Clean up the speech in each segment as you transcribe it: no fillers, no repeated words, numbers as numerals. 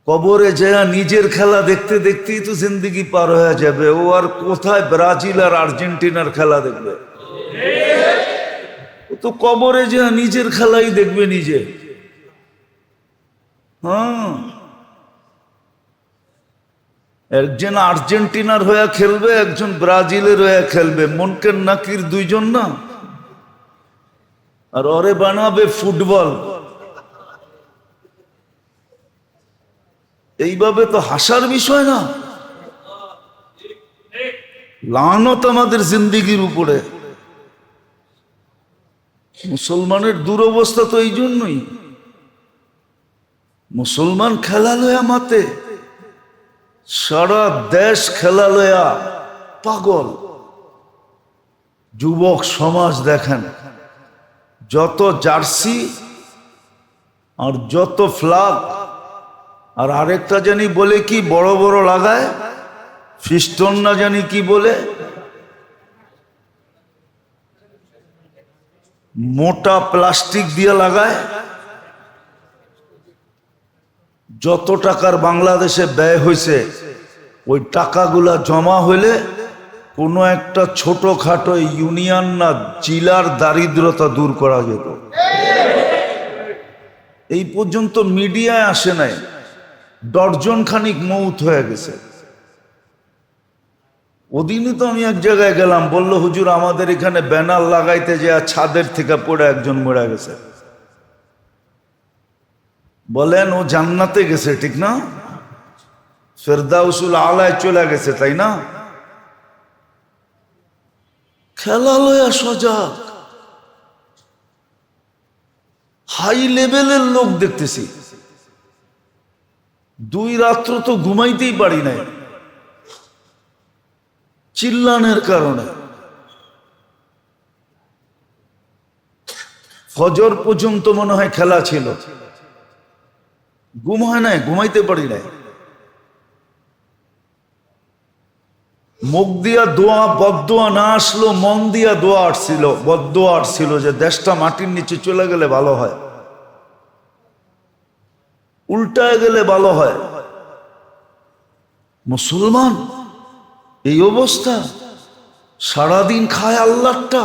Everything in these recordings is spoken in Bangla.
কবরে যায় নিজের খেলা দেখতে দেখতেই তো জিন্দগি পার হয়ে যাবে। ও আর কোথায় ব্রাজিল আর আর্জেন্টিনার খেলা দেখবে? ও তো কবরে যায় নিজের খেলাই দেখবে নিজে। হ্যাঁ, একজন আর্জেন্টিনার হয়ে খেলবে, একজন ব্রাজিলের হয়ে খেলবে, মনকের নাকির দুইজন না, আর ওরে বানাবে ফুটবল। এইভাবে তো হাসার বিষয় না, লানত আমাদের জিন্দিগির উপরে। মুসলমানের দুরবস্থা তো এই জন্যই। মুসলমান খেলা লয়া মাতে, সারা দেশ খেলা লয়া পাগল। যুবক সমাজ দেখেন, যত জার্সি আর যত ফ্ল্যাগ, আর আরেকটা জানি বলে কি বড় বড় লাগায়, ফিস্টন না জানি কি বলে, মোটা প্লাস্টিক দিয়ে লাগায়। যত টাকার বাংলাদেশে ব্যয় হয়েছে, ওই টাকাগুলা জমা হইলে কোনো একটা ছোটখাটো ইউনিয়ন না জেলার দারিদ্রতা দূর করা যেত। এই পর্যন্ত মিডিয়ায় আসে নাই, ডর্জন খানিক মৌত হয়ে গেছে। ওদিনই তো আমি এক জায়গায় গেলাম, বললো হুজুর আমাদের এখানে ব্যানার লাগাইতে যে ছাদের থেকে পড়ে একজন মরে গেছে। বলেন ও জান্নাতে গেছে ঠিক না, ফেরদাউসুল আলায় চলে গেছে, তাই না? খেলা লয়া সজাগ, হাই লেভেলের লোক দেখতেছি। 2 রাত্র তো ঘুমাইতেই পারি নাই চিল্লানের কারণে। ফজর পর্যন্ত মনে হয় খেলা ছিল, ঘুম হয় নাই, ঘুমাইতে পারি নাই। মুখ দিয়া দোয়া বদদোয়া না আসলো, মন দিয়া দোয়া আসছিল, বদদোয়া আসছিল যে দেশটা মাটির নিচে চলে গেলে ভালো হয়, উল্টায় গেলে ভালো হয়। মুসলমান এই অবস্থা, সারাদিন খায় আল্লাহটা,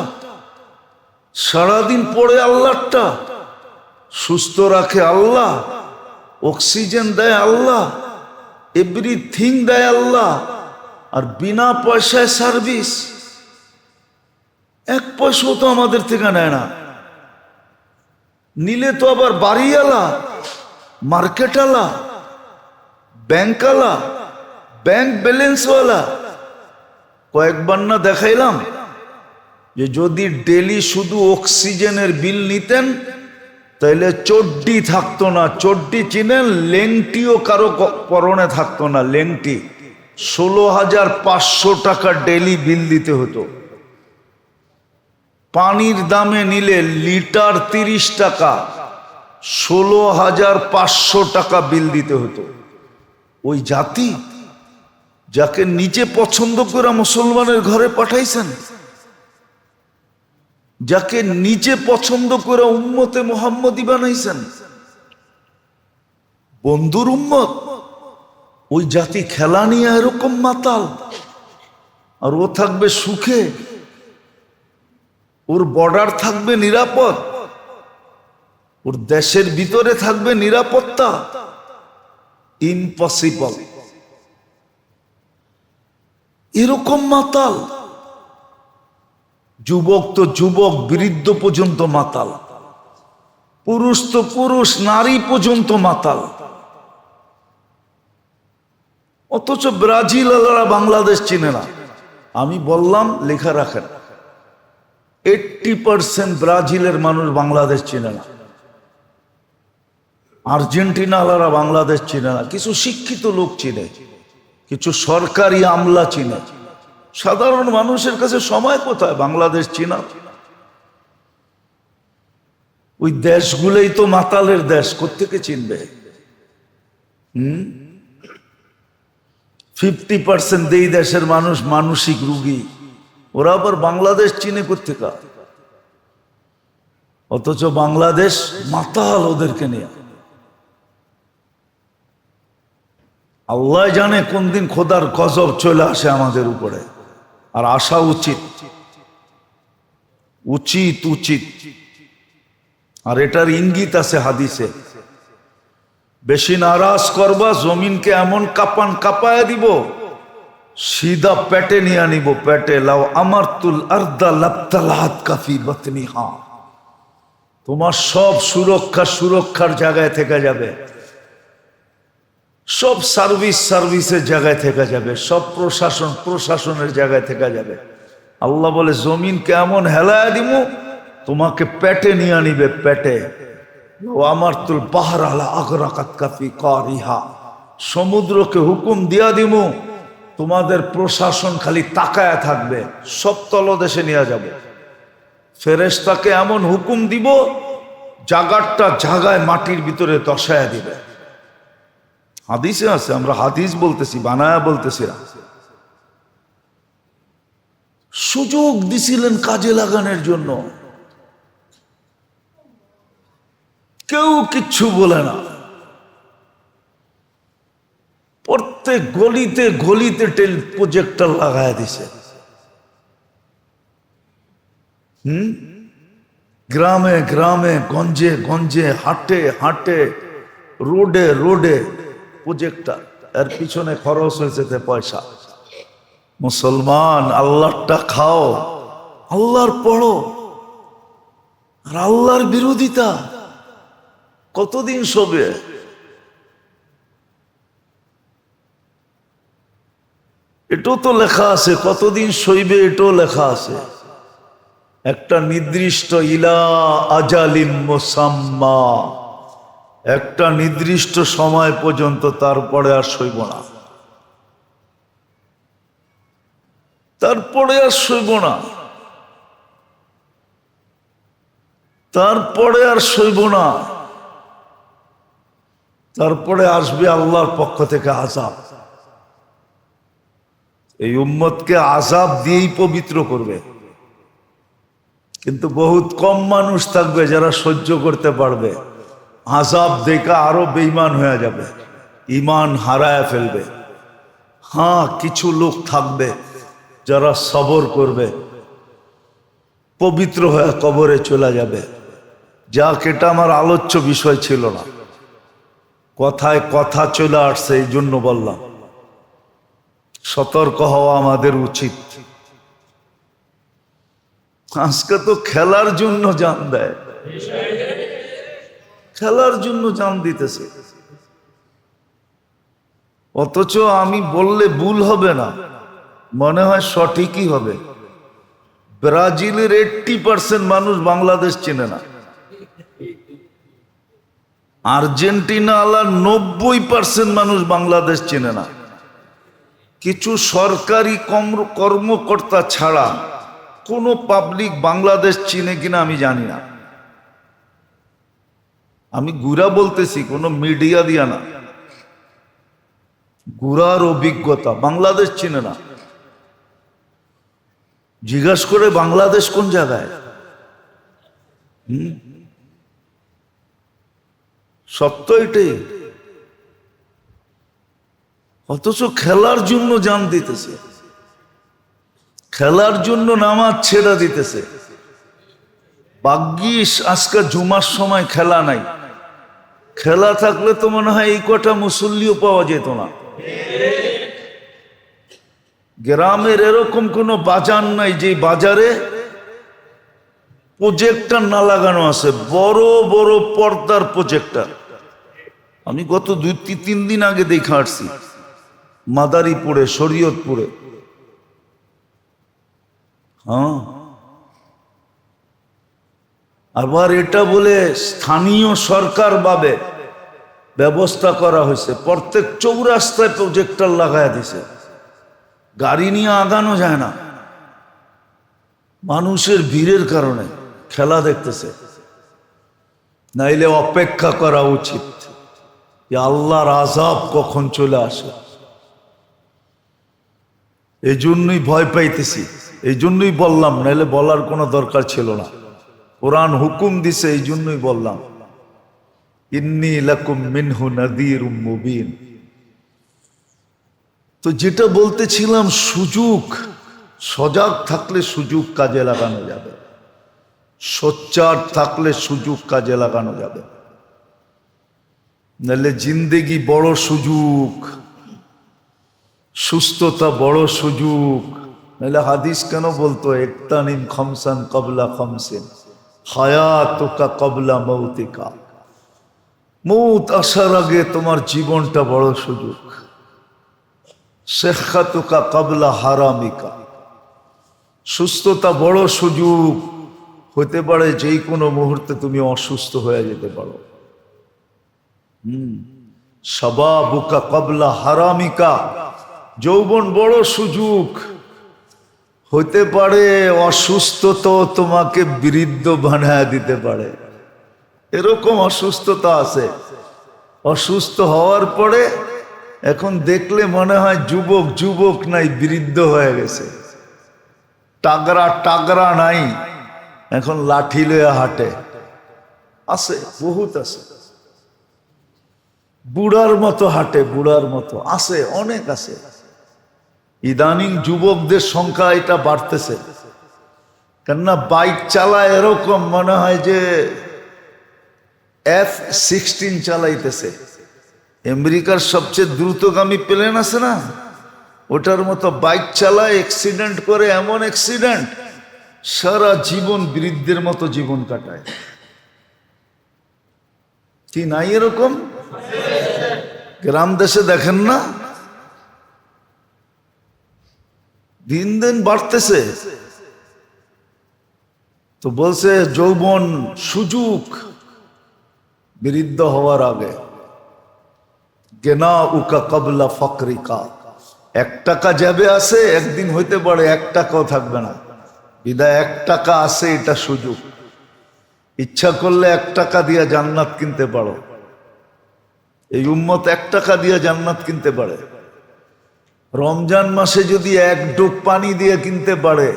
সারাদিন পড়ে আল্লাহটা, সুস্থ রাখে আল্লাহ, অক্সিজেন দেয় আল্লাহ, এভরিথিং দেয় আল্লাহ, আর বিনা পয়সায় সার্ভিস। 1 পয়সাও তো আমাদের থেকে নেয় না, নিলে তো আবার বাড়িওয়ালা, মার্কেটওয়ালা, ব্যাংকওয়ালা, ব্যাংক ব্যালেন্সওয়ালা। কয়েকবার না দেখাইলাম যে যদি ডেলি শুধু অক্সিজেনের বিল নিতেন তাইলে চড্ডি থাকতো না। চড্ডি চিনেন? লেংটিও কারো পরনে থাকতো না। লেংটি 16,500 টাকা ডেলি বিল দিতে হতো। পানির দামে নিলে লিটার 30 টাকা, 16,500 টাকা বিল দিতে হতো। ওই জাতি যাকে নিজে পছন্দ করে মুসলমানের ঘরে পাঠাইছেন, যাকে নিজে পছন্দ করে উম্মতে মুহাম্মদী বানাইছেন, বন্ধুর উম্মত, ওই জাতি খেলা নিয়ে এরকম মাতাল, আর ও থাকবে সুখে, ওর বর্ডার থাকবে নিরাপদ, ওর দেশের ভিতরে থাকবে নিরাপত্তা। ইম্পসিবল। এরকম মাতাল। যুবক তো যুবক, বৃদ্ধ পর্যন্ত মাতাল, পুরুষ তো পুরুষ, নারী পর্যন্ত মাতাল। অথচ ব্রাজিল আলারা বাংলাদেশ চিনে না। আমি বললাম লেখা রাখেন, 80% ব্রাজিলের মানুষ বাংলাদেশ চিনে না, আর্জেন্টিনা আলারা বাংলাদেশ চিনে না। কিছু শিক্ষিত লোক চিনে, কিছু সরকারি আমলা চিনে, সাধারণ মানুষের কাছে সময় কোথায় বাংলাদেশ চিনা? ওই দেশগুলোই তো মাতালের দেশ, কোত্থেকে চিনবে? 50% এই দেশের মানুষ মানসিক রোগী, ওরা আবার বাংলাদেশ চিনে কোত্থেকা? অথচ বাংলাদেশ মাতাল ওদেরকে নিয়ে। আল্লাহ জানে কোন দিন খোদার গজব চলে আসে আমাদের উপরে। আর আসা উচিত উচিত উচিত। আর এটার ইঙ্গিত আছে হাদিসে, বেশি নারাজ করবা জমিনকে এমন কাপান কাপায় দিব, সিধা পেটে নিয়ে আনিব, পেটে। লাও আমারতুল আরদা লাবতালাহাত কাফি বাতনিহা। তোমার সব সুরক্ষার জায়গায় থেকে যাবে, সব সার্ভিসের জায়গায় থেকে যাবে, সব প্রশাসনের জায়গায় থেকে যাবে। আল্লাহ বলে জমিন কেমন হেলায় দিব, তোমাকে পেটে নিয়ে আনিবে, পেটে। আমারতুল বাহর আলা আগরাকাত কাফি কারিহা। সমুদ্রকে হুকুম দিয়া দিব, তোমাদের প্রশাসন খালি তাকায়া থাকবে, সব তলদেশে নিয়ে যাবে। ফেরেশতাকে এমন হুকুম দিব, জাগারটা জাগায় মাটির ভিতরে দশায়া দিবে। হাদিসে আছে, আমরা হাদিস বলতেছি, বানায়া বলতেছি না। সুযোগ দিছিলেন কাজে লাগানোর জন্য, কেউ কিচ্ছু বলে না। প্রত্যেক গলিতে গলিতে প্রজেক্টর লাগায় দিছে। গ্রামে গ্রামে, গঞ্জে গঞ্জে, হাটে হাটে, রোডে রোডে প্রজেক্টর। এর পিছনে খরচ হয়েছে পয়সা। মুসলমান, আল্লাহটা খাও, আল্লাহর পড়ো। আর আল্লাহর বিরোধিতা কতদিন সবে? এটাও তো লেখা আছে, কতদিন সইবে এটাও লেখা আছে। একটা নির্দিষ্ট ইলা আজালিম মুসাম্মা, একটা নির্দিষ্ট সময় পর্যন্ত, তারপরে আর সইব না, তারপরে আর সইব না, তারপরে আর সইব না। তারপরে আসবে আল্লাহর পক্ষ থেকে আযাব। এই উম্মতকে আযাব দিয়েই পবিত্র করবে। কিন্তু বহুত কম মানুষ থাকবে যারা সহ্য করতে পারবে। আযাব দেখা আরো বেঈমান হয়ে যাবে, ঈমান হারায় ফেলবে। হ্যাঁ, কিছু লোক থাকবে যারা সবর করবে, পবিত্র হয়ে কবরে চলে যাবে। যাক, এটা আমার আলোচ্য বিষয় ছিল না, কথায় কথা চলে আসছে, এই জন্য বললাম। সতর্ক হওয়া আমাদের উচিত। আজকে তো খেলার জন্য জান দেয়, খেলার জন্য জান দিতেছে। অথচ আমি বললে ভুল হবে না, মনে হয় সঠিকই হবে। ব্রাজিলের 80% মানুষ বাংলাদেশ চেনে না, আর্জেন্টিনা আলার 90% মানুষ বাংলাদেশ চেনে না। কিছু সরকারি কর্মকর্তা ছাড়া কোনো পাবলিক বাংলাদেশ চিনে কিনা আমি জানি না। আমি গুড়া বলতেছি, কোনো মিডিয়া দিয়া না, গুড়ার অভিজ্ঞতা। বাংলাদেশ চিনে না। জিজ্ঞাসা করে বাংলাদেশ কোন জায়গায়? সত্য এটাই। অথচ খেলার জন্য জান দিতেছে, খেলার জন্য নামাজ ছেড়ে দিতেছে। ভাগ্যিস আজকে জুমার সময় খেলা নাই, খেলা থাকলে তো মনে হয় এই কটা মুসল্লিও পাওয়া যেত না। গ্রামের এরকম কোনো বাজার নাই যে বাজারে প্রজেক্টর না লাগানো আছে, বড় বড় পর্দার প্রজেক্টর। আমি গত 2-3 দিন আগে দেখে আসছি মাদারীপুরে, শরীয়তপুরে। হ্যাঁ, আবার এটা বলে স্থানীয় সরকার ভাবে ব্যবস্থা করা হয়েছে, প্রত্যেক চৌরাস্তায় প্রজেক্টর লাগায় দিছে। গাড়ি নিয়ে আগানো যায় না, মানুষের ভিড়ের কারণে খেলা দেখতেছে। নাইলে অপেক্ষা করা উচিত যে আল্লাহর আযাব কখন চলে আসে। এই জন্যই ভয় পাইতেছি, এই জন্যই বললাম, নাইলে বলার কোনো দরকার ছিল না। কোরআন হুকুম দিছে, এই জন্যই বললাম, ইন্নী লাকুম মিনহু নাযীরুম মুবিন। তো যেটা বলতেছিলাম, সুযোগ, সজাগ থাকলে সুযোগ কাজে লাগানো যাবে, সোচ্চার থাকলে সুযোগ কাজে লাগানো যাবে। নাহলে জিন্দেগি বড় সুযোগ, সুস্থতা বড় সুযোগ। নাহলে হাদিস কেন বলতো ইকতানিম খামসান ক্বাবলা খামসিন হায়াতুকা ক্বাবলা মৌতিকা, মৌত আসার আগে তোমার জীবনটা বড় সুযোগ। সিহ্হাতুকা ক্বাবলা হারামিকা, সুস্থতা বড় সুযোগ। হতে পারে যেই কোনো মুহূর্তে তুমি অসুস্থ হয়ে যেতে পারো। শাবাবুকা ক্বাবলা হারামিকা, যৌবন বড় সুযোগ। হতে পারে অসুস্থতা তোমাকে বৃদ্ধ বানায় দিতে পারে, এরকম অসুস্থতা আছে। অসুস্থ হওয়ার পরে এখন দেখলে মনে হয় যুবক, যুবক নাই, বৃদ্ধ হয়ে গেছে। টাগরা টাগরা নাই, এখন লাঠি লয়ে হাঁটে। আছে, বহুত আছে। বুড়ার মতো হাঁটে, বুড়ার মতো আছে, অনেক আছে। ইদানিং যুবকদের সংখ্যা এটা বাড়তেছে, কেননা বাইক চালায় এরকম মনে হয় যে F-16 চালাইতেছে। আমেরিকার সবচেয়ে দ্রুতগামী প্লেন আছে না, ওটার মতো বাইক চালায়, অ্যাক্সিডেন্ট করে, এমন অ্যাক্সিডেন্ট সারা জীবন বৃদ্ধের মতো জীবন কাটায়। কি নাই এরকম? গ্রাম দেশে দেখেন না, দিন দিন বাড়তেছে। তো বলছে যৌবন সুযোগ বৃদ্ধ হওয়ার আগে। গেনা উকা কবলা ফকরিকা, 1 টাকা যাবে আছে, একদিন হইতে পারে 1 টাকাও থাকবে না। বিদায় 1 টাকা আছে, এটা সুযোগ। ইচ্ছা করলে 1 টাকা দিয়ে জান্নাত কিনতে পারো। এই উম্মত 1 টাকা দিয়ে জান্নাত কিনতে পারে। রমজান মাসে যদি 1 ডুব পানি দিয়ে কিনতে পারে,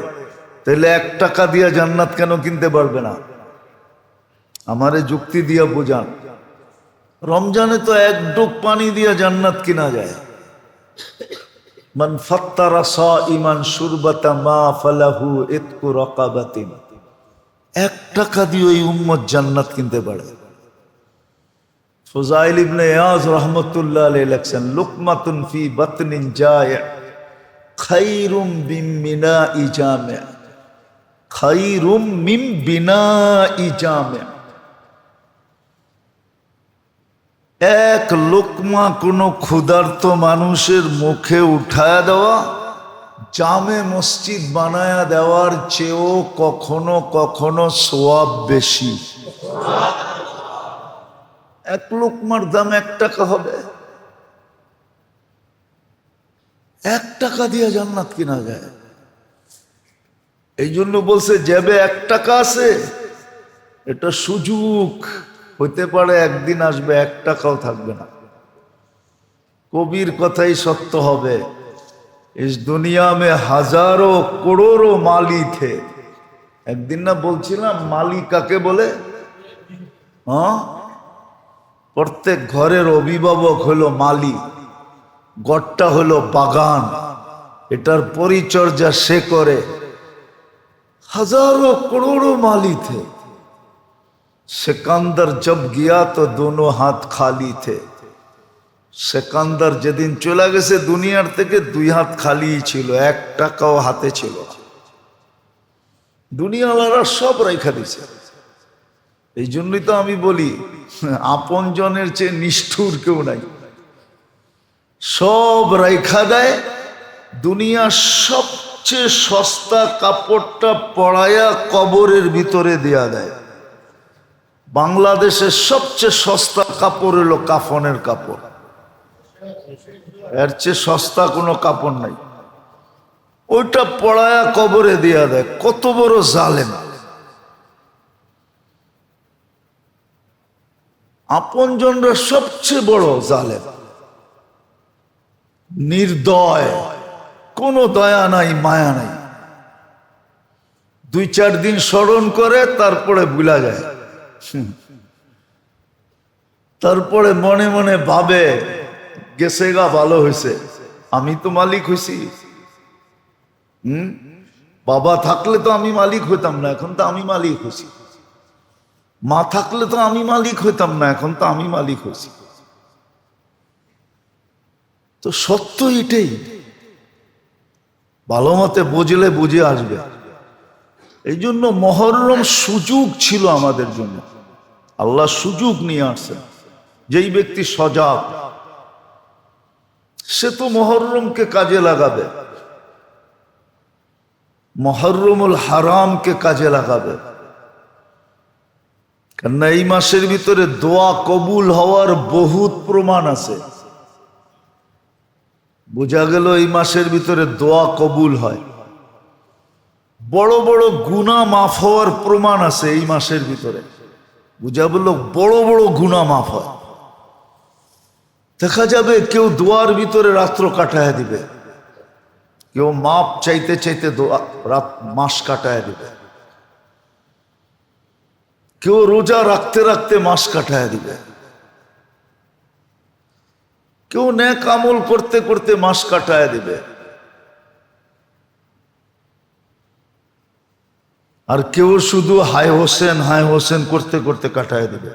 তাহলে 1 টাকা দিয়ে জান্নাত কেন কিনতে পারবে না? আমারে যুক্তি দিয়ে বোঝান। রমজানে তো 1 ডুব পানি দিয়ে জান্নাত কিনা যায়। মান ফাত্তারা সাইমান শুরবাতা মা ফালাহু ইতকু রাকাবাতিন, 1 টাকা দিয়ে ওই উম্মত জান্নাত কিনতে পারে। ফুজাইল ইবনে ইয়াজ রাহমাতুল্লাহ আলাইহি লেখেন, লুকমাতুন ফি বাতনিন জায় খায়রুম মিন বিনাই জামি, খায়রুম মিন বিনাই জামি। 1 লোকমা কোনো ক্ষুধার্ত মানুষের মুখে উঠায়া দেওয়া, জামে মসজিদ বানায়া দেওয়ার চেয়েও কখনো কখনো সওয়াব বেশি। 1 লোকমার দাম 1 টাকা হবে। 1 টাকা দিয়ে জান্নাত কিনা যায়। এই জন্য বলছে যাবে 1 টাকা আছে, এটা সুযোগ। হইতে পারে একদিন আসবে 1 টাকাও থাকবে না। কবির কথাই সত্য হবে, इस दुनिया में हजारों करोड़ों माली थे। একদিন না বলছিলাম মালি কাকে বলে? হ্যাঁ, প্রত্যেক ঘরের অভিভাবক হলো মালি। গড়টা হলো বাগান, এটার পরিচর্যা সে করে। हजारों करोड़ों माली थे। सिकंदर जब गया तो दोनों हाथ खाली थे। সিকান্দার যেদিন চলে গেছে দুনিয়ার থেকে 2 হাত খালি ছিল, 1 টাকাও হাতে ছিল। দুনিয়াওয়ালারা সব রেখা দিছে। এই জন্যই তো আমি বলি আপন জনের চেয়ে নিষ্ঠুর কেউ নাই। সব রেখা দেয়। দুনিয়ার সবচেয়ে সস্তা কাপড়টা পড়ায়া কবরের ভিতরে দেয়া দেয়। বাংলাদেশের সবচেয়ে সস্তা কাপড় হলো কাফনের কাপড়। এর চেয়ে সস্তা কোনো কাপড় নাই। ওইটা পড়ায়া কবরে দিয়া দেয়। কত বড় জালেম! আপনজনরা সবচেয়ে বড় জালেম, নির্দয়, কোনো দয়া নাই, মায়া নাই। 2-4 দিন স্মরণ করে, তারপরে ভুলা যায়। তারপরে মনে মনে ভাবে গেছে গা, ভালো হয়েছে। আমি তো মালিক হইছি। বাবা থাকলে তো আমি মালিক হইতাম না, এখন তো আমি মালিক হইছি। মা থাকলে তো আমি মালিক হইতাম না, এখন তো আমি মালিক হইছি। তো সত্য এটাই, ভালো মতে বুঝলে বুঝে আসবে। এই জন্য মহররম সুযোগ ছিল আমাদের জন্য, আল্লাহ সুযোগ নিয়ে আসছেন। যেই ব্যক্তি সজাগ সে তো মহররমকে কাজে লাগাবে, মহররমুল হারামকে কাজে লাগাবে। কেননা এই মাসের ভিতরে দোয়া কবুল হওয়ার বহুত প্রমাণ আছে। বোঝা গেল এই মাসের ভিতরে দোয়া কবুল হয়। বড় বড় গুনাহ মাফ হওয়ার প্রমাণ আছে এই মাসের ভিতরে। বুঝা বলল বড় বড় গুনাহ মাফ হয়। দেখা যাবে কেউ দোয়ার ভিতরে রাত্র কাটায় দিবে, কেউ মাপ চাইতে চাইতে রাত মাস কাটায় দিবে, কেউ রোজা রাখতে রাখতে মাস কাটায় দিবে, কেউ নেক আমল করতে করতে মাস কাটায় দিবে, আর কেউ শুধু হায় হোসেন করতে করতে কাটায় দিবে।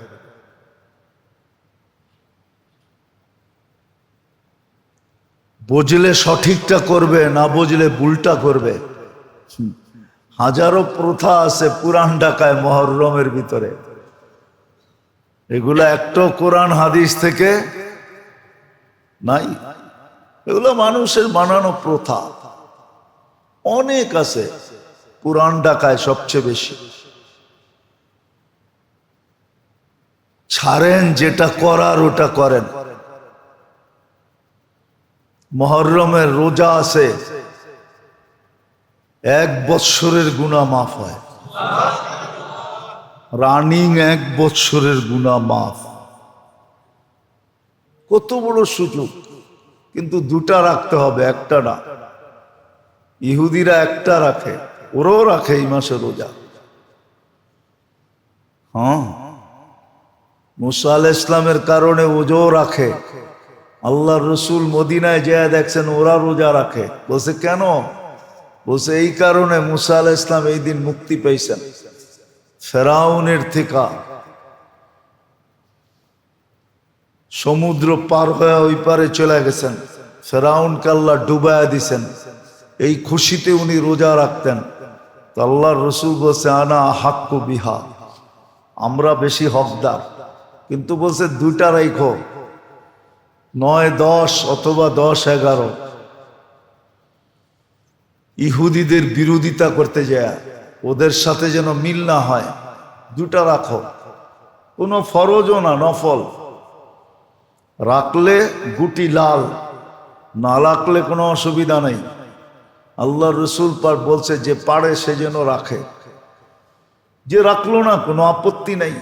বুঝলে সঠিকটা করবে, না বুঝলে ভুলটা করবে। হাজারো প্রথা আছে পুরান ঢাকায় মহররমের ভিতরে, এগুলা একটাও কোরআন হাদিস থেকে নাই। এগুলো মানুষের বানানো প্রথা অনেক আছে, পুরান ঢাকায় সবচেয়ে বেশি। ছাড়েন, যেটা করার ওটা করেন। মহররমের রোজা আছে, 1 বৎসরের গুনাহ মাফ হয়, রানিং 1 বৎসরের গুনাহ মাফ। কত বড় সুযোগ, কিন্তু 2টা রাখতে হবে, একটা না। ইহুদিরা একটা রাখে, ওরাও রাখে এই মাসে রোজা। হ্যাঁ, মুসা আলাইহিস ইসলামের কারণে ওজো রাখে। আল্লাহর রসুল মদিনায় যেয়ে দেখছেন ওরা রোজা রাখে। বলছে কেন? বলছে এই কারণে মুসা আলাইহিস ইসলাম এই দিন মুক্তি পেয়েছেন ফেরাউনের থেকে। সমুদ্র পার হয়ে ওই পারে চলে গেছেন, ফেরাউনকে আল্লাহ ডুবাইয়া দিছেন। এই খুশিতে উনি রোজা রাখতেন। তো আল্লাহর রসুল বলছে আনা হাক্কু বিহা, আমরা বেশি হকদার। কিন্তু বলছে 2টা রাখো, 9-10 অথবা 10-11। ইহুদিদের বিরোধিতা করতে যায়, ওদের সাথে যেন মিল না হয়। 2টা রাখো, কোনো ফরজও না, নফল। রাখলে গুটি লাল, না রাখলে কোনো অসুবিধা নেই। আল্লাহ রসুল পাক বলছে যে পারে সে যেন রাখে, যে রাখলো না কোনো আপত্তি নেই,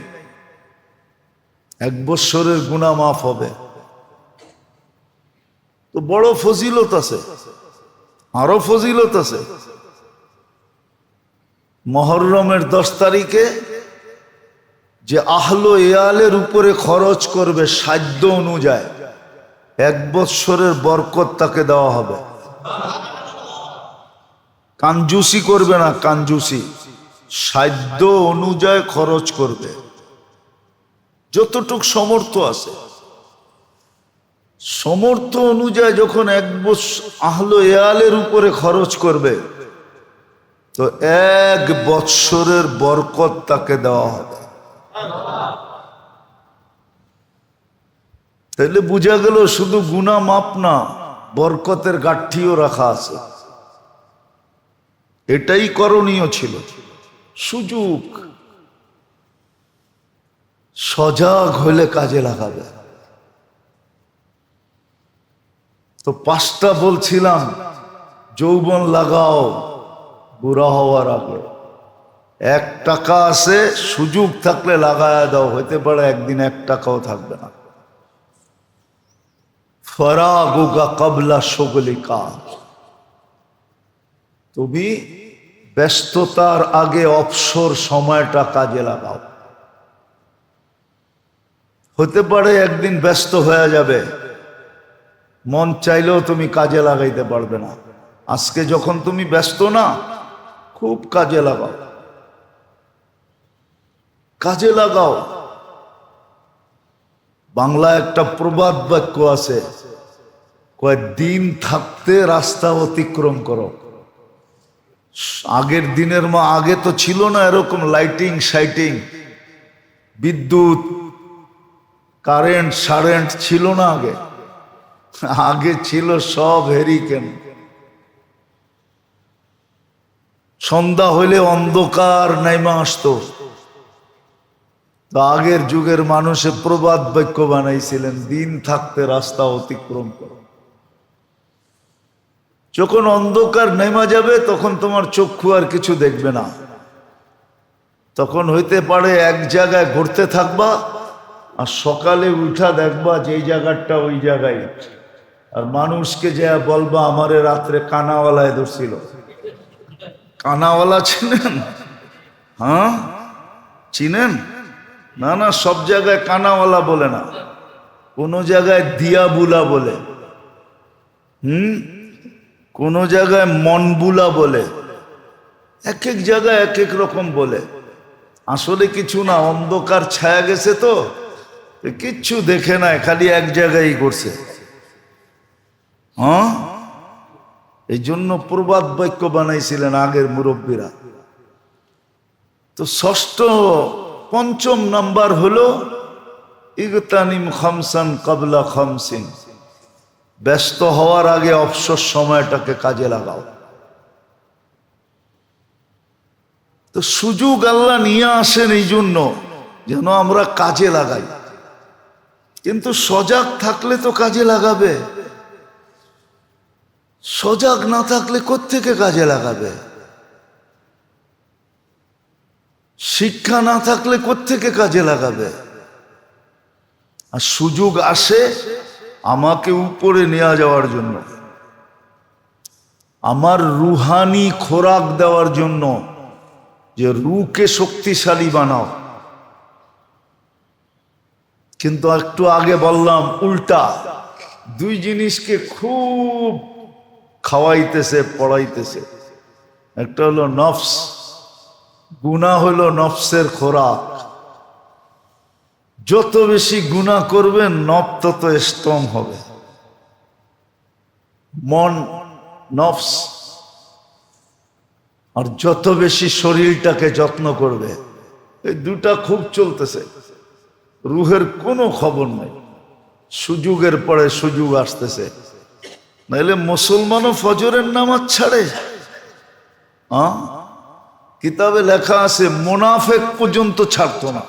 1 বৎসরের গুনাহ মাফ হবে। তো বড় ফজিলত আছে, আরো ফজিলত আছে। মহররমের 10 তারিখে যে আহলো ইয়ালের উপরে খরচ করবে সাধ্য অনুযায়ী, 1 বৎসরের বরকত তাকে দেওয়া হবে। কাঞ্জুসি করবে না, কাঞ্জুসি সাধ্য অনুযায়ী খরচ করবে, যতটুক সমর্থ আছে। সমর্থ অনুযায়ী যখন 1 বৎসর আহলো ইয়ালের উপরে খরচ করবে, তো 1 বৎসরের বরকত তাকে দেওয়া হবে। তাহলে বোঝা গেল শুধু গুনাহ মাপ না, বরকতের গাঠটিও রাখা আছে। এটাই করণীয় ছিল। সুযোগ সজাগ হলে কাজে লাগাবে। তো 5টা বলছিলাম, যৌবন লাগাও বুড়া হওয়ার আগে। 1 টাকা আছে, সুযোগ থাকলে লাগায় দাও, হইতে পারে একদিন 1 টাকাও থাকবে না। ফরাগুকা কাবলা শুগলিকা, তুমি ব্যস্ততার আগে অবসর সময়টা কাজে লাগাও। হতে পারে একদিন ব্যস্ত হয়ে যাবে, মন চাইলেও তুমি কাজে লাগাইতে পারবে না। আজকে যখন তুমি ব্যস্ত না, খুব কাজে লাগাও, কাজে লাগাও। বাংলায় একটা প্রবাদ বাক্য আছে, কয় দিন থাকতে রাস্তা অতিক্রম করো। আগের দিনের আগে তো ছিল না এরকম লাইটিং সাইটিং, বিদ্যুৎ, কারেন্ট সারেন্ট ছিল না আগে। আগে ছিল সব হেরিকেন। সন্ধ্যা হইলে অন্ধকার নাইমা আসতো। তো আগের যুগের মানুষে প্রবাদ বাক্য বানাইছিলেন, দিন থাকতে রাস্তা অতিক্রম করো। যখন অন্ধকার নেমা যাবে তখন তোমার চক্ষু আর কিছু দেখবে না। তখন হইতে পারে এক জায়গায় ঘুরতে থাকবা, আর সকালে উঠা দেখবা যে এই জায়গাটা ওই জায়গায়। আর মানুষকে যা বলবা আমারে রাত্রে কানাওয়ালায় ধরছিল। কানাওয়ালা চিনেন? হ্যাঁ চিনেন? না না, সব জায়গায় কানাওয়ালা বলে না, কোন জায়গায় দিয়াবুলা বলে, কোন জায়গায় মনবুলা বলে, এক এক জায়গায় এক এক রকম বলে। আসলে কিছু না, অন্ধকার ছায়া গেছে তো কিচ্ছু দেখে না, খালি এক জায়গায় করছে। হ্যাঁ, এই জন্য প্রবাদ বাক্য বানাইছিলেন আগের মুরব্বীরা। তো ষষ্ঠ পঞ্চম নাম্বার হলো ইগতানিম খামসান কাবলা খামসিন, ব্যস্ত হওয়ার আগে অবসর সময়টাকে কাজে লাগাও। তো সুযোগ আল্লাহ নিয়ে আসেন এই জন্য যেন আমরা কাজে লাগাই। কিন্তু সজাগ থাকলে তো কাজে লাগাবে, সজাগ না থাকলে কোত্থেকে কাজে লাগাবে? শিক্ষা না থাকলে কোত্থেকে কাজে লাগাবে? আর সুযোগ আসে আমাকে উপরে নিয়ে যাওয়ার জন্য, আমার রুহানি খোরাক দেওয়ার জন্য, যে রুকে শক্তিশালী বানাও। কিন্তু একটু আগে বললাম উল্টা, দুই জিনিসকে খুব খাওয়াইতেছে পড়াইতেছে। একটা হলো নফস, গুনাহ হলো নফসের খোরাক। যত বেশি গুনাহ করবেন নফস তত স্ট্রং হবে, মন নফস। আর যত বেশি শরীরটাকে যত্ন করবে, এই দুটা খুব চলতেছে। রুহের কোনো খবর নাই, সুযোগের পরে সুযোগ আসতেছে। নাইলে মুসলমানও ফজরের নামাজ ছাড়ে। কিতাবে লেখা আছে মুনাফেক পর্যন্ত ছাড়তো না।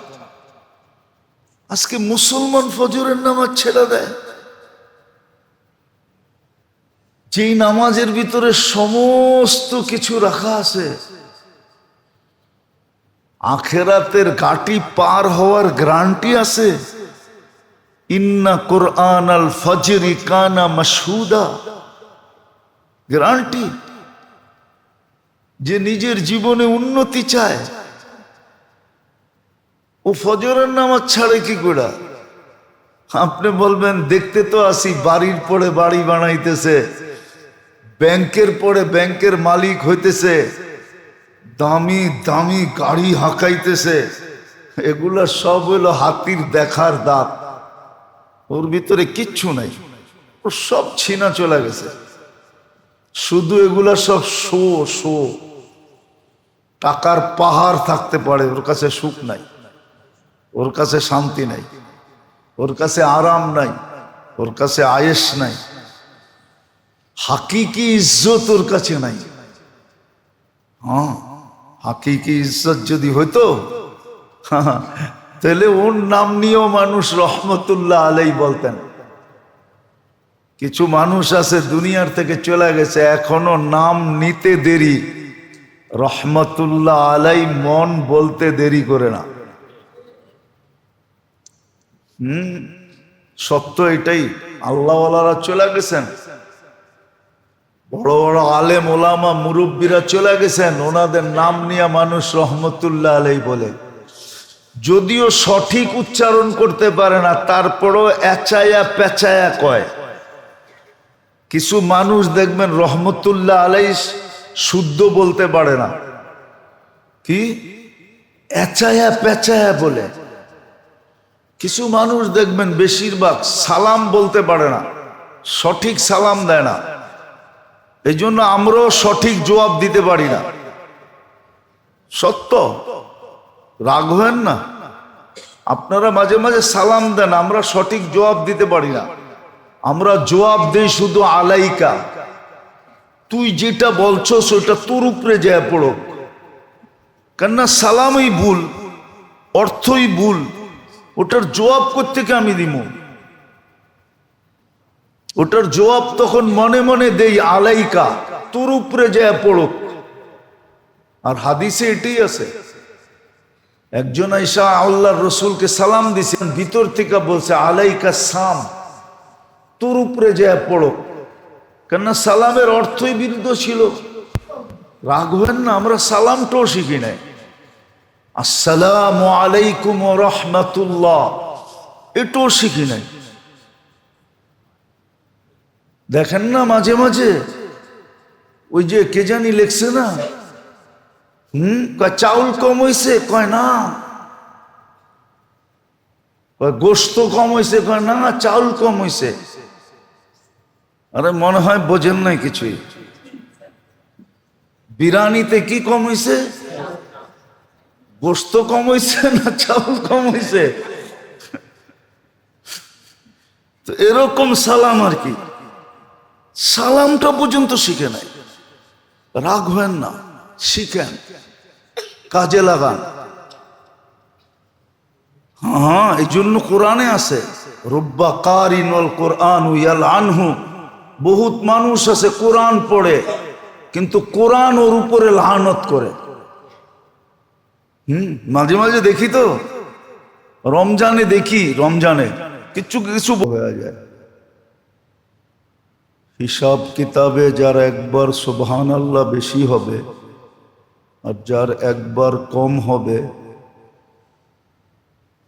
আজকে মুসলমান ফজরের নামাজ ছেড়ে দেয়, যেই নামাজের ভিতরে সমস্ত কিছু রাখা আছে। আখেরাতের ঘাটি পার হওয়ার গ্যারান্টি আছে। ইন্না কুরআন আল ফজরি কানা মাশহুদা, গ্যারান্টি। যে নিজের জীবনে উন্নতি চায় ও ফজরের নামাজ ছাড়ে কি করে? আপনি বলবেন দেখতে তো আসি, বাড়ির পরে বাড়ি বানাইতেছে, ব্যাংকের পরে ব্যাংকের মালিক হইতেছে, দামি দামি গাড়ি হাঁকাইতেছে। এগুলা সব হলো হাতির দেখার দাঁত, ওর ভিতরে কিচ্ছু নাই, ও সব ছিনা চলে গেছে। শুধু এগুলা সব শো শো। টাকার পাহাড় থাকতে পারে, ওর কাছে সুখ নাই, ওর কাছে শান্তি নাই, ওর কাছে আরাম নাই, ওর কাছে আয়েশ নাই, হাকিকি ইজ্জত ওর কাছে নাই। হ্যাঁ, হাকিকি ইজ্জত যদি হইতো তাহলে ওর নাম নিয়েও মানুষ রহমতুল্লাহ আলাই বলতেন। কিছু মানুষ আছে দুনিয়ার থেকে চলে গেছে, এখনো নাম নিতে দেরি, রহমতুল্লাহ আলাই মন বলতে দেরি করে না। সত্য এটাই। আল্লাহওয়ালারা চলে গেছেন, বড় বড় আলেম ওলামা মুরব্বীরা চলে গেছেন, ওনাদের নাম নিয়ে মানুষ রহমতুল্লাহ আলাই বলে। যদিও সঠিক উচ্চারণ করতে পারে না, তারপরও এচায়া পেঁচায়া কয়। কিছু মানুষ দেখবেন রহমতুল্লাহ আলাইহি শুদ্ধ বলতে পারে না, কি এচায়া পেঁচায়া বলে। কিছু মানুষ দেখবেন বেশিরভাগ সালাম বলতে পারে না, সঠিক সালাম দেয় না। এই জন্য আমরাও সঠিক জবাব দিতে পারি না। সত্য, রাগ হবেন না। আপনারা মাঝে মাঝে সালাম দেন, আমরা সঠিক জবাব দিতে পারি না। আমরা জবাব দেই শুধু আলাইকা, তুই যেটা বলছো সেটা তোর উপরে যায় পড়ো। কেননা সালামই ভুল, অর্থই ভুল, ওটার জবাব কোত্থেকে আমি দিব? ওটার জবাব তখন মনে মনে দেই আলাইকা, তোর উপরে যায় পড়ো। আর হাদিসে এটাই আছে। একজন আয়েশা আল্লাহর রসুলকে সালাম দিছেন, ভিতর থেকে বলছে আলাইকা সাম, তোর উপরে যায় পড়ো। কেননা সালামের অর্থই বিরুদ্ধ ছিল। রাগ হবেন না, আমরা সালামটাও শিখি নাই। আসসালামু আলাইকুম ওয়া রাহমাতুল্লাহ, এটাও শিখি নাই। দেখেন না মাঝে মাঝে ওই যে কে জানি লেখছে না, কয় চাউল কম হয়েছে, কয় না। কয় গোশত কম হয়েছে, কয় না চাউল কম হয়েছে। আরে মনে হয় বোঝেন নাই কিছুই। বিরিয়ানিতে কি কম হয়েছে? গোশত কম হয়েছে না চাউল কম হয়েছে? তো এরকম সালাম আর কি, সালামটা পর্যন্ত শিখে নাই। রাগ হবেন না, শিখেন, কাজে লাগান। হ্যাঁ, এই জন্য কোরআনে আছে রব্বা কারিনুল কোরআন ইয়াল আনহু। বহুত মানুষ আছে কোরআন পড়ে কিন্তু কোরআন ওর উপরে লানত করে। মাঝে মাঝে দেখি তো, রমজানে দেখি, রমজানে কিছু কিছু হয়ে যায়। হিসাব কিতাবে যার একবার সুবহানাল্লাহ বেশি হবে আর যার একবার কম হবে,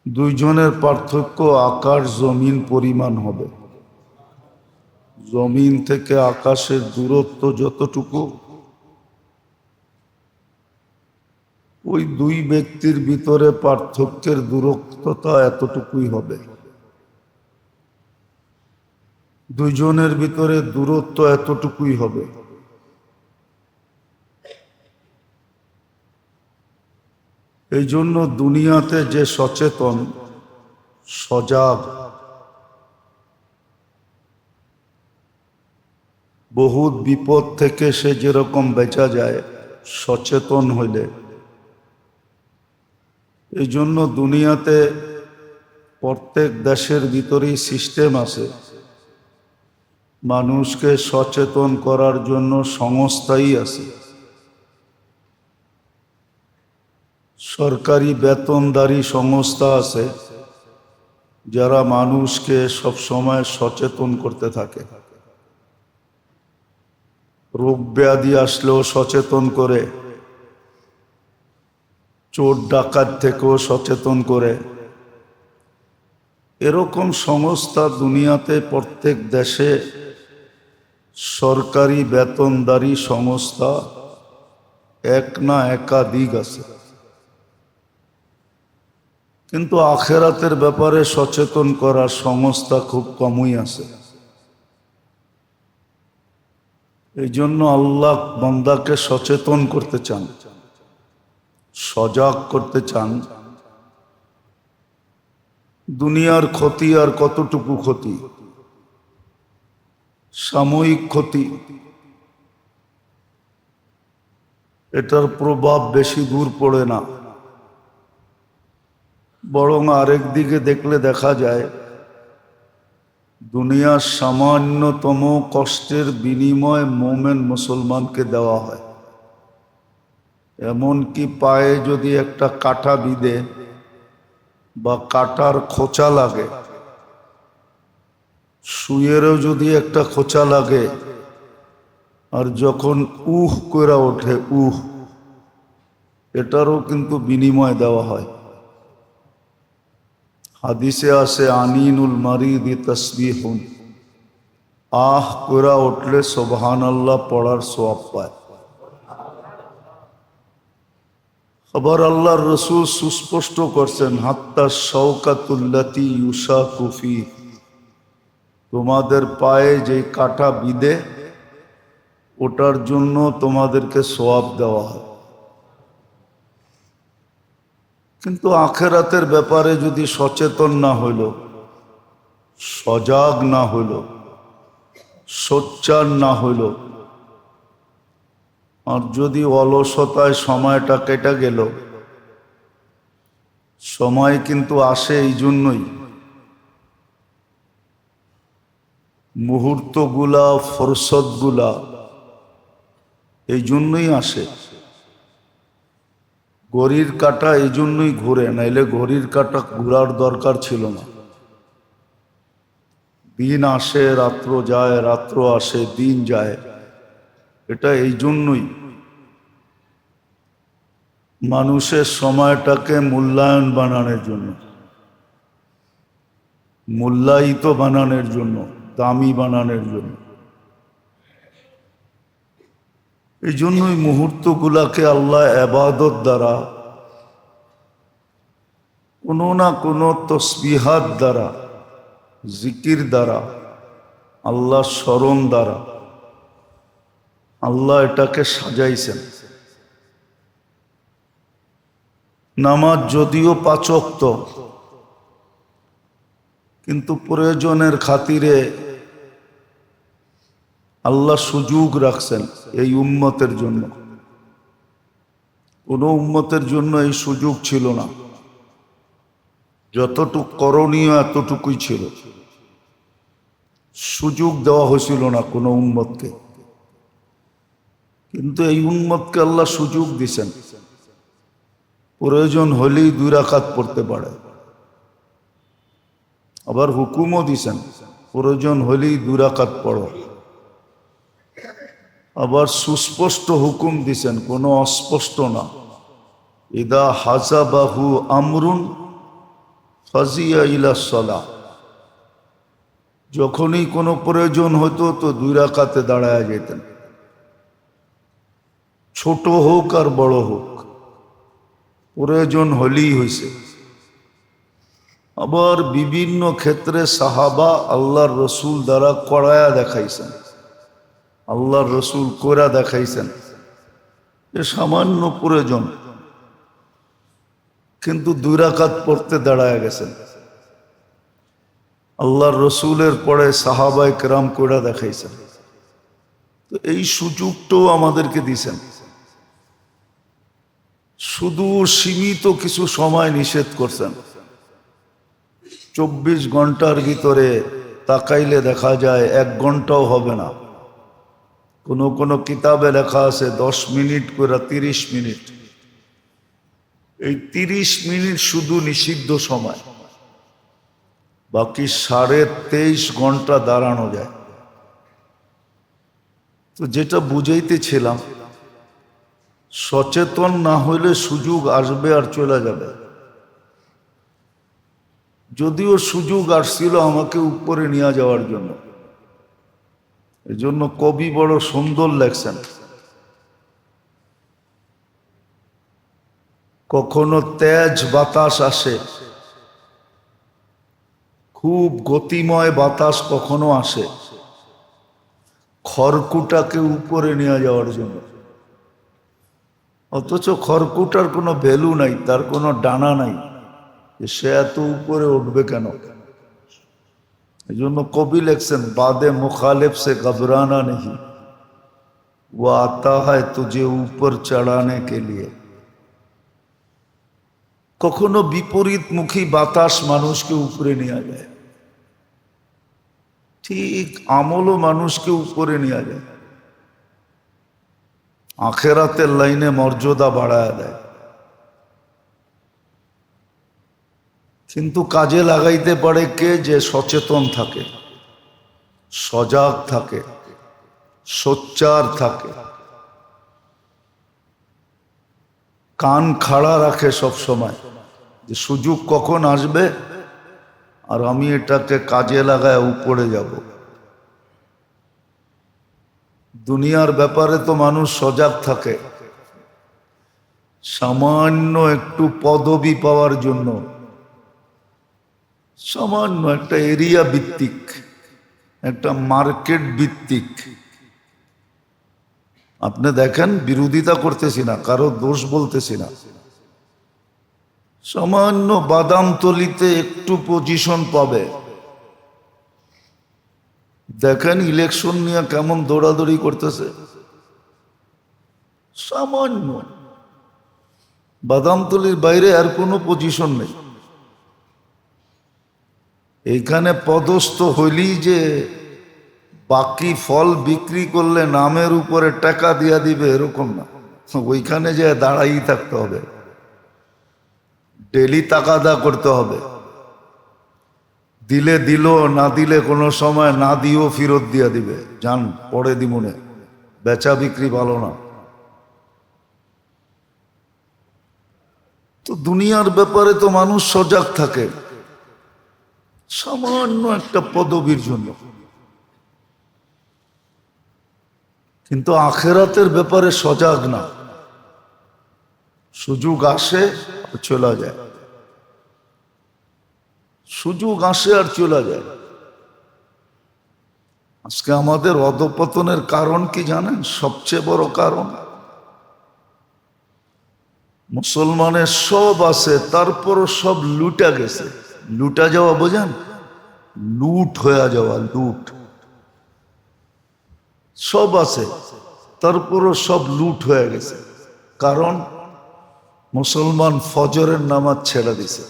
দুইজনের পার্থক্য আকাশ জমিন পরিমাণ হবে। জমিন থেকে আকাশের দূরত্ব যতটুকু, ওই দুই ব্যক্তির ভিতরে পার্থক্যের দূরত্বতা এতটুকুই হবে। দুইজনের ভিতরে দূরত্ব এতটুকুই হবে। এই জন্য দুনিয়াতে যে সচেতন, সজাগ, বহুত বিপদ থেকে সে যেরকম বেঁচা যায় সচেতন হইলে, এই জন্য দুনিয়াতে প্রত্যেক দেশের ভিতরেই সিস্টেম আছে। মানুষকে সচেতন করার জন্য সংস্থাই আছে। সরকারি বেতনদারী সংস্থা আছে যারা মানুষকে সব সময় সচেতন করতে থাকে। রোগ ব্যাধি আসলেও সচেতন করে, চোর ডাকাত থেকেও সচেতন করে। এরকম সংস্থা দুনিয়াতে প্রত্যেক দেশে সরকারি বেতনদারী সংস্থা এক না একাধিক আছে। কিন্তু আখেরাতের ব্যাপারে সচেতন করার সংস্থা খুব কমই আছে। এই জন্য আল্লাহ বান্দাকে সচেতন করতে চান, সজাগ করতে চান। দুনিয়ার ক্ষতি আর কতটুকু ক্ষতি, সাময়িক ক্ষতি, এটার প্রভাব বেশি দূর পড়ে না। বরং আরেক দিকে দেখলে দেখা যায় দুনিয়ার সামান্যতম কষ্টের বিনিময় মোমেন মুসলমানকে দেওয়া হয়। এমনকি পায়ে যদি একটা কাঁটা বিঁধে বা কাঁটার খোঁচা লাগে, সুইয়েরও যদি একটা খোঁচা লাগে, আর যখন উহ করে ওঠে উহ, এটারও কিন্তু বিনিময় দেওয়া হয়। হাদিসে আছে আনিনুল মারিদি তাসবিহুন, আহ করে উঠলে সুবহানাল্লাহ পড়ার সওয়াব পায়। আবার আল্লাহর রসুল সুস্পষ্ট করছেন, হাত্তা শওকাতুল্লাতি ইউশাকু ফি, তোমাদের পায়ে যে কাঁটা বিঁধে ওটার জন্য তোমাদেরকে সওয়াব দেওয়া হয়। কিন্তু আখিরাতের ব্যাপারে যদি সচেতন না হইল, সজাগ না হইল, সোচ্চার না হইল, আর যদি অলসতায় সময়টা কেটে গেল, সময় কিন্তু আসে এই জন্যই, মুহূর্তগুলা ফুরসতগুলা এই জন্যই আসে। ঘড়ির কাঁটা এই জন্যই ঘুরে, নাইলে ঘড়ির কাঁটা ঘোরার দরকার ছিল না। দিন আসে রাত্র যায়, রাত্র আসে দিন যায়, এটা এই জন্যই মানুষের সময়টাকে মূল্যায়ন বানানোর জন্য, মূল্যায়িত বানানোর জন্য, দামি বানানোর জন্য। এই জন্যই মুহূর্তগুলাকে আল্লাহ ইবাদত দ্বারা, কোনো না কোনো তসবিহাত দ্বারা, জিকির দ্বারা, আল্লাহ স্মরণ দ্বারা আল্লাহ এটাকে সাজাইছেন। নামাজ যদিও 5 ওয়াক্ত, কিন্তু প্রয়োজনের খাতিরে আল্লাহ সুযোগ রাখছেন এই উম্মতের জন্য। কোন উম্মতের জন্য এই সুযোগ ছিল না, যতটুকু করণীয় এতটুকুই ছিল, সুযোগ দেওয়া হয়েছিল না কোনো উম্মতকে। কিন্তু এই উম্মতকে আল্লাহ সুযোগ দিছেন, প্রয়োজন হলেই 2 রাকাত পড়তে পারে। আবার হুকুমও দিছেন, প্রয়োজন হলেই 2 রাকাত পড়ো। আবার সুস্পষ্ট হুকুম দিছেন, কোনো অস্পষ্ট না। ইদা হাজাবাহু আমরুন ফাজিয়া ইলা সালাহ, যখনই কোনো প্রয়োজন হতো তো 2 রাকাতে দাঁড়ায় যেতেন, ছোট হোক আর বড় হোক, প্রয়োজন হলেই হয়েছে। আবার বিভিন্ন ক্ষেত্রে সাহাবা আল্লাহর রসুল দ্বারা করায়া দেখাইছেন, আল্লাহর রসুল কইরা দেখাইছেন। এ সামান্য প্রয়োজন, কিন্তু 2 রাকাত পড়তে দাঁড়ায় গেছেন। আল্লাহর রসুলের পরে সাহাবায়ে কেরাম কইরা দেখাইছেন। তো এই সুযোগটাও আমাদেরকে দিছেন। শুধু সীমিত কিছু সময় নিষেধ করছেন। 24 ঘন্টার ভিতরে তাকাইলে দেখা যায় 1 ঘন্টাও হবে না। কোন কোন কিতাবে লেখা আছে 10 মিনিট করে 30 মিনিট। এই 30 মিনিট শুধু নিষিদ্ধ সময়, বাকি 23.5 ঘন্টা দাঁড়ানো যায়। তো যেটা বুঝাইতেছিলাম, সচেতন না হইলে সুযোগ আসবে আর চলে যাবে। যদিও সুযোগ আসছিল আমাকে উপরে নিয়ে যাওয়ার জন্য, এজন্য কবি বড় সুন্দর লেখছেন। কখনো তেজ বাতাস আসে, খুব গতিময় বাতাস কখনো আসে খড়কুটাকে উপরে নিয়ে যাওয়ার জন্য। অথচ খড়কুটার কোনো ভ্যালু নাই, তার কোনো ডানা নাই, সে এত উপরে উঠবে কেন? এই জন্য কবি লেখছেন, বাদে মুখালিফ সে ঘবরানা नहीं, वो आता है तुझे ऊपर चढ़ाने के लिए। কখনো বিপরীতমুখী বাতাস মানুষকে উপরে নিয়ে যায়, ঠিক আমলও মানুষকে উপরে নিয়ে যায়, আখেরাতের লাইনে মর্যাদা বাড়ায় দেয়। কিন্তু কাজে লাগাইতে পারে কে? যে সচেতন থাকে, সজাগ থাকে, সোচ্চার থাকে, কান খাড়া রাখে সব সময়, যে সুযোগ কখন আসবে আর আমি এটাকে কাজে লাগায় উপরে যাব। দুনিয়ার ব্যাপারে তো মানুষ সজাগ থাকে সামান্য একটু পদবি পাওয়ার জন্য, সামান্য একটা এরিয়া ভিত্তিক, একটা মার্কেট ভিত্তিক। আপনি দেখেন, বিরোধিতা করতেছি না, কারো দোষ বলতেছি না, সামান্য বাদামতলিতে একটু পজিশন পাবে, দেখেন ইলেকশন নিয়ে কেমন দৌড়াদৌড়ি করতেছে। সামান্য বাদামতলির বাইরে আর কোনো পজিশন নেই। এইখানে পদস্থ হইলি যে বাকি ফল বিক্রি করলে নামের উপরে টাকা দিয়া দিবে এরকম না, ওইখানে যে দাঁড়াই থাকতে হবে, ডেলি তাকাদা করতে হবে। দিলে দিল, না দিলে কোনো সময় না দিয়েও ফেরত দিয়া দিবে, যান পরে দিমুনে, বেচা বিক্রি ভালো না। তো দুনিয়ার ব্যাপারে তো মানুষ সজাগ থাকে সামান্য একটা পদবীর জন্য, কিন্তু আখেরাতের ব্যাপারে সজাগ না। সুযোগ আসে আর চলে যায়, সুযোগ আসে আর চলে যায়। আজকে আমাদের অধঃপতনের কারণ কি জানেন? সবচেয়ে বড় কারণ, মুসলমানের সব আছে তারপরও সব লুটা গেছে। লুটা যাওয়া বোঝেন? লুট হয়ে যাওয়া, লুট। সব আছে তারপরও সব লুট হয়ে গেছে। কারণ মুসলমান ফজরের নামাজ ছেড়ে দিছে।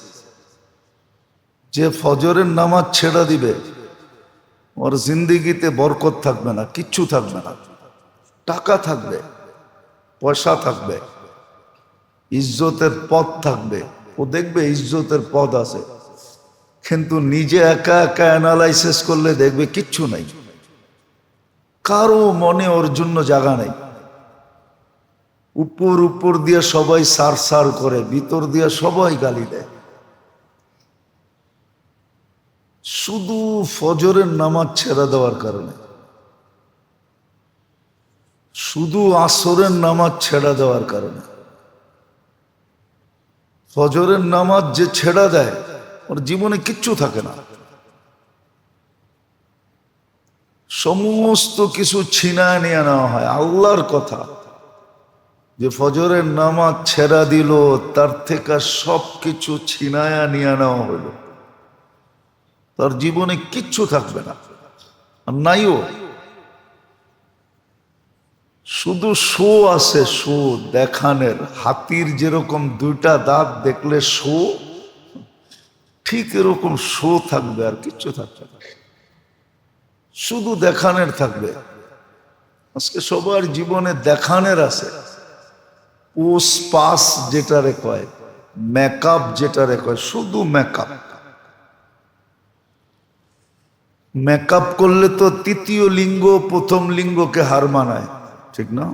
যে ফজরের নামাজ ছেড়ে দিবে ওর জিন্দিগিতে বরকত থাকবে না, কিচ্ছু থাকবে না। টাকা থাকবে, পয়সা থাকবে, ইজ্জতের পদ থাকবে, ও দেখবে ইজ্জতের পদ আছে, কিন্তু নিজে একা একা অ্যানালাইসিস করলে দেখবে কিচ্ছু নাই, কারো মনে ওর জন্য জায়গা নেই। উপর উপর দিয়ে সবাই সার সার করে, ভিতর দিয়ে সবাই গালি দেয়। শুধু ফজরের নামাজ ছেড়ে দেওয়ার কারণে, শুধু আসরের নামাজ ছেড়ে দেওয়ার কারণে। ফজরের নামাজ যে ছেড়ে দেয় ওর জীবনে কিচ্ছু থাকে না, সমস্ত কিছু ছিনায় নিয়ে নেওয়া হয়। আল্লাহর কথা যে ফজরের নামাজ ছেড়া দিল তার থেকে সব কিছু ছিনায়া নিয়ে নেওয়া হইল, তার জীবনে কিচ্ছু থাকবে না, আর নাইও। শুধু শো আছে, শো দেখানের। হাতির যেরকম দুইটা দাঁত দেখলে শো, ঠিক এরকম শো থাকবে, আর কিচ্ছু থাকবে না, শুধু দেখানের থাকবে। আজকে সবার জীবনে দেখানের আছে। পোস পাস যেটারে কয়, মেকআপ যেটারে কয়, শুধু মেকআপ। মেকআপ করলে তো তৃতীয় লিঙ্গ প্রথম লিঙ্গকে হার মানায়, ঠিক না?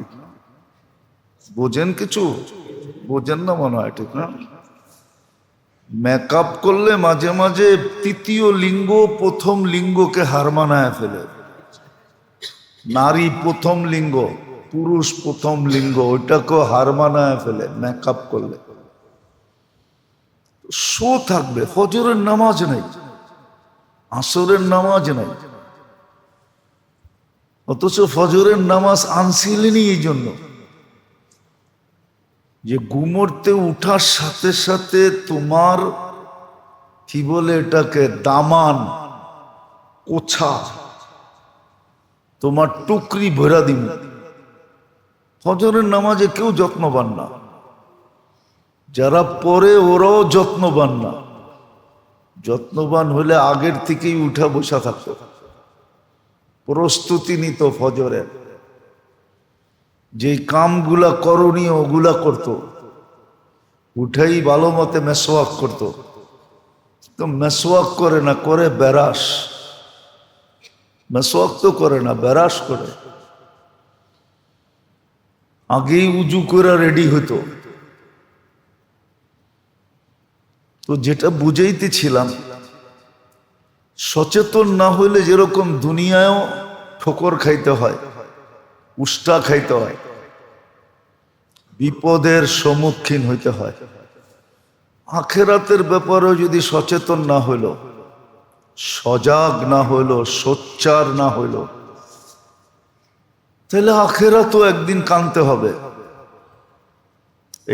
বোঝেন কিছু? বোঝেন না মনে হয়, ঠিক না? মেকআপ করলে মাঝে মাঝে তৃতীয় লিঙ্গ প্রথম লিঙ্গকে হার মানায় ফেলে। নারী প্রথম লিঙ্গ, পুরুষ প্রথম লিঙ্গ, ওইটাকেও হার মানায় ফেলে মেকআপ করলে। শো থাকবে। ফজরের নামাজ নেই, আসরের নামাজ নেই, অথচ ফজরের নামাজ আনছিলেনই এই জন্য যে ঘুমোতে উঠার সাথে সাথে তোমার কি বলে এটাকে, দামান, কোছা, তোমার টুকরি ভরা দিব। ফজরের নামাজে কেউ যত্নবান না, যারা পড়ে ওরাও যত্নবান না। যত্নবান হলে আগের থেকেই উঠা বসা থাকতো, প্রস্তুতি নিত ফজরের, যে কামগুলা করণীয় ওগুলা করত, উঠেই ভালো মতে মেসওয়াক করত। তো মেসওয়াক করে না, করে বেরাস। মেসওয়াক তো করে না, বেরাস করে। আগেই উজু করে রেডি হতো। তো যেটা বুঝাইতেছিলাম, সচেতন না হইলে যেরকম দুনিয়ায়ও ঠোকর খাইতে হয়, উষ্টা খাইতে হয়, বিপদের সম্মুখীন হইতে হয়। আখেরাতের ব্যাপারেও যদি সচেতন না হইল, সজাগ না হইল, সোচ্চার না হইল, তাহলে আখেরাতও একদিন কানতে হবে।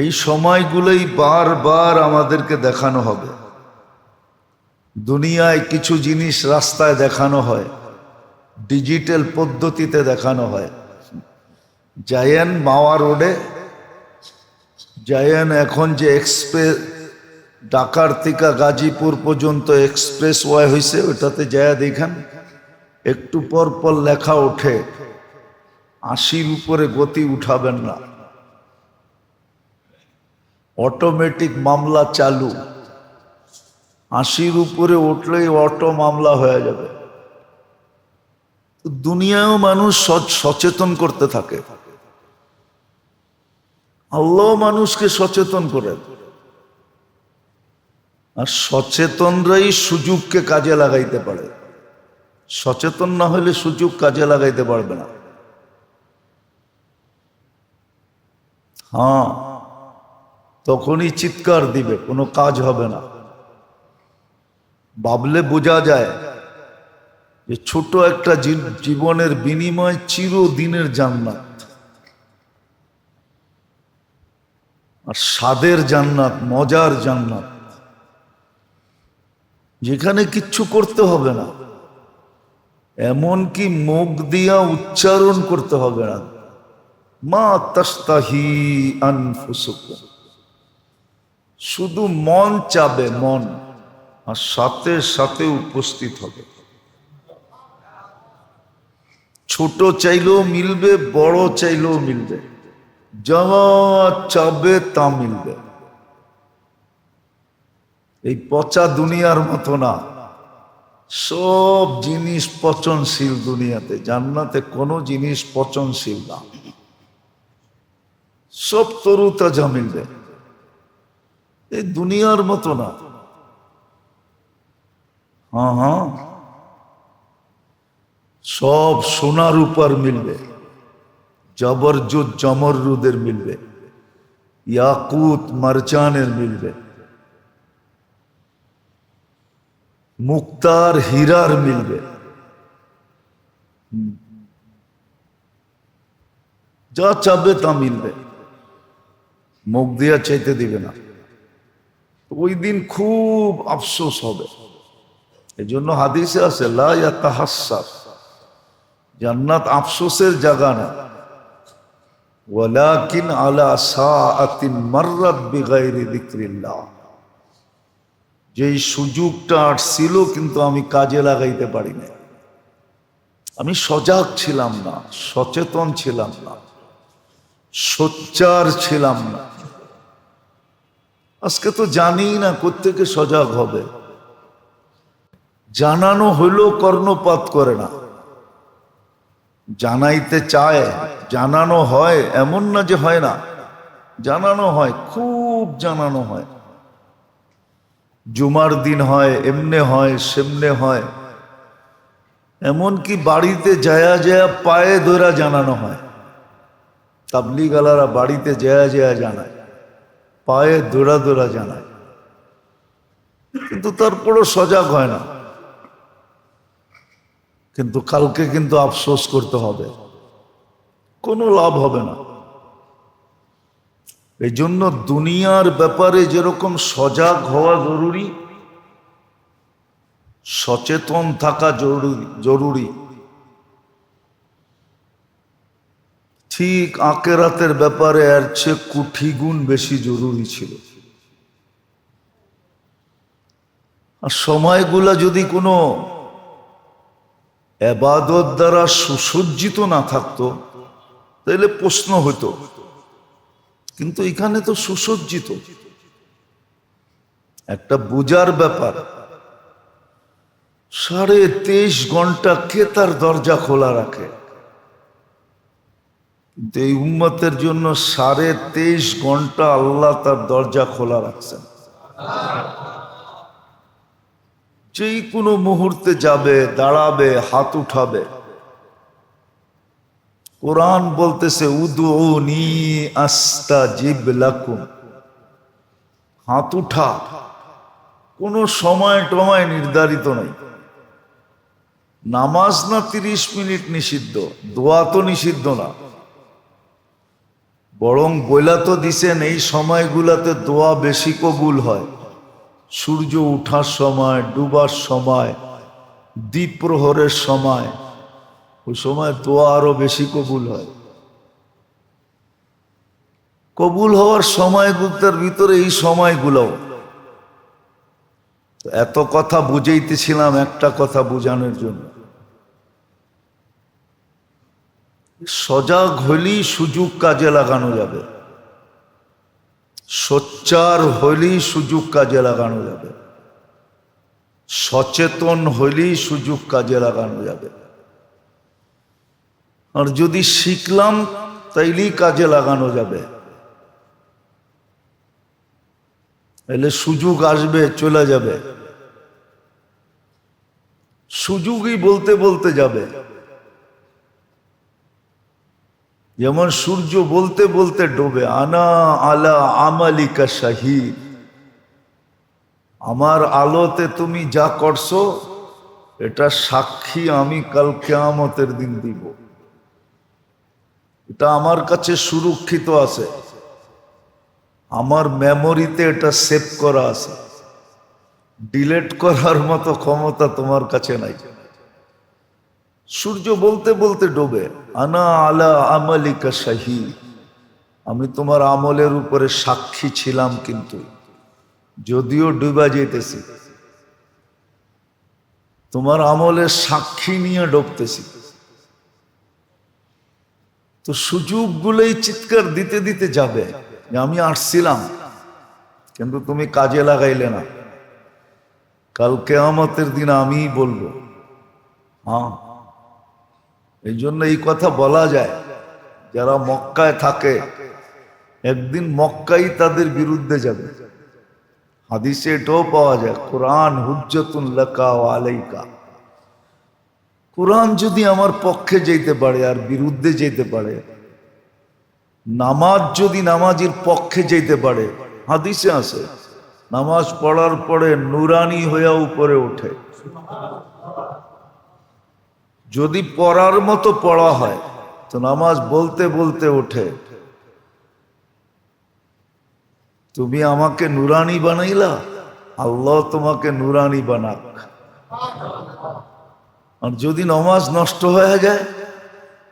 এই সময়গুলোই বারবার আমাদেরকে দেখানো হবে। দুনিয়ায় কিছু জিনিস রাস্তায় দেখানো হয়, ডিজিটাল পদ্ধতিতে দেখানো হয়। জায়েন মাওয়া রোডে, জায়েন এখন যে এক্সপ্রেস ঢাকার থেকে গাজীপুর পর্যন্ত এক্সপ্রেস ওয়ে হয়েছে, ওটাতে যায় দেখেন একটু পর পর লেখা ওঠে 80-র উপরে গতি উঠাবেন না, অটোমেটিক মামলা চালু। 80-র উপরে উঠলেই অটো মামলা হয়ে যাবে। দুনিয়াও মানুষ সচেতন করতে থাকে, আল্লাহ মানুষকে সচেতন করেন। আর সচেতনরাই সুযোগকে কাজে লাগাইতে পারে। সচেতন না হলে সুযোগ কাজে লাগাইতে পারবে না। হ্যাঁ, তখনই চিৎকার দিবে, কোনো কাজ হবে না। ভাবলে বোঝা যায় যে ছোট একটা জীবনের বিনিময় চিরদিনের জান্নাত, আর স্বাদের জান্নাত, মজার জান্নাত, যেখানে কিচ্ছু করতে হবে না, এমনকি মুখ দিয়া উচ্চারণ করতে হবে না। মা তাস্তাহি আনফুসুকুম, শুধু মন চাবে, মন, আর সাথে সাথে উপস্থিত হবে। ছোট চাইলেও মিলবে, বড় চাইলেও মিলবে, যা চাবে তা মিলবে। এই পচা দুনিয়ার মতো না, সব জিনিস পচনশীল দুনিয়াতে। জান্নাতে কোনো জিনিস পচনশীল না, সব তরু তাজা মিলবে। এই দুনিয়ার মতো না। হ্যাঁ হ্যাঁ, সব সোনার উপর মিলবে, জবরজুদ জমরুদের মিলবে, ইয়াকুত মারজানের মিলবে, মুক্তার হীরার মিলবে। যা চাবে তা মিলবে, মুখ দিয়া চাইতে দিবে না। ওই দিন খুব আফসোস হবে। এই জন্য হাদিসে আছে লা ইয়াতাহাসসার, জান্নাত আফসোসের জায়গা না, ওয়ালাকিন আলা সাআতিন মাররাত বিগাইরি যিকরিল্লাহ। যেই সুযোগটা আসছিল কিন্তু আমি কাজে লাগাইতে পারি না, আমি সজাগ ছিলাম না, সচেতন ছিলাম না, সোচ্চার ছিলাম না। আজকে তো জানি না কোত্থেকে সজাগ হবে। জানানো হইলেও কর্ণপাত করে না। জানাইতে চায়, জানানো হয়, এমন না যে হয় না, জানানো হয়, খুব জানানো হয়। জুমার দিন হয়, এমনে হয়, সেমনে হয়, এমনকি বাড়িতে যায়া যায়া পায়ে ধরা জানানো হয়। তাবলীগালারা বাড়িতে যায়া যায়া জানায়, পায়ে ধরা ধরা জানায়, কিন্তু তারপরও সজাগ হয় না। কিন্তু কালকে কিন্তু আফসোস করতে হবে, কোনো লাভ হবে না। এই জন্য দুনিয়ার ব্যাপারে যেরকম সজাগ হওয়া জরুরি, সচেতন থাকা জরুরি, ঠিক আখিরাতের ব্যাপারে এর চেয়ে কোটি গুণ বেশি জরুরি ছিল। আর সময়গুলা যদি কোনো ইবাদত দ্বারা সুসজ্জিত না থাকতো তাহলে প্রশ্ন হতো, কিন্তু এখানে তো সুসজ্জিত। একটা বুজার ব্যাপার, 23.5 ঘন্টা কে তার দরজা খোলা রাখে? কিন্তু এই উম্মতের জন্য 23.5 ঘন্টা আল্লাহ তার দরজা খোলা রাখছেন। যেই কোনো মুহূর্তে যাবে, দাঁড়াবে, হাত উঠাবে, কোরআন বলতেছে উদউনি আস্তাজিব লাকুম, হাত উঠা, কোনো সময় টময় নির্ধারিত নাই। নামাজ না 30 মিনিট নিষিদ্ধ, দোয়া তো নিষিদ্ধ না, বরং বইলা তো দিছেন এই সময়গুলাতে দোয়া বেশি কবুল হয়। সূর্য উঠার সময়, ডুবার সময়, দ্বীপ প্রহরের সময়, ওই সময় দোয়া আরো বেশি কবুল হয়। কবুল হওয়ার সময়গুলোর ভিতরে এই সময়গুলোও। এত কথা বুঝাইতেছিলাম একটা কথা বুঝানোর জন্য, সজাগ হইলেই সুযোগ কাজে লাগানো যাবে, সোচ্চার হইলেই সুযোগ কাজে লাগানো যাবে, সচেতন হইলেই সুযোগ কাজে লাগানো যাবে। আর যদি শিখলাম তাইলেই কাজে লাগানো যাবে, তাহলে সুযোগ আসবে, চলে যাবে। সুযোগই বলতে বলতে যাবে। যেমন সূর্য বলতে বলতে ডোবে, আনা আলা আমালিকা শাহীদ, আমার আলোতে তুমি যা করছো এটা সাক্ষী আমি কাল কিয়ামতের দিন দিব। এটা আমার কাছে সুরক্ষিত আছে, আমার মেমোরিতে এটা সেভ করা আছে, ডিলেট করার মতো ক্ষমতা তোমার কাছে নাই। সূর্য বলতে বলতে ডোবে, আনা আলা আমালিকা শাহীদ, আমি তোমার আমলের উপরে সাক্ষী ছিলাম, কিন্তু যদিও ডুবা যেতেছি, তোমার আমলের সাক্ষী নিয়ে ডুবতেছি। তো সুযোগগুলোই চিৎকার দিতে দিতে যাবে যে আমি আসছিলাম, কিন্তু তুমি কাজে লাগাইলে না। কাল কিয়ামতের দিন আমিই বলবো। হ্যাঁ, এই জন্য এই কথা বলা যায়, যারা মক্কায় থাকে একদিন মক্কাই তাদের বিরুদ্ধে যাবে। হাদিসে এটাও পাওয়া যায়, কোরআন হুজ্জাতুন লাকা ওয়া আলাইকা। কোরআন যদি আমার পক্ষে যেতে পারে আর বিরুদ্ধে যেতে পারে, নামাজ যদি নামাজের পক্ষে যেতে পারে, হাদিসে আছে নামাজ পড়ার পরে নুরানি হইয়া উপরে ওঠে। যদি পড়ার মতো পড়া হয় তো নামাজ বলতে বলতে ওঠে, তুমি আমাকে নুরানি বানাইলা, আল্লাহ তোমাকে নুরানি বানাক। আর যদি নামাজ নষ্ট হয়ে যায়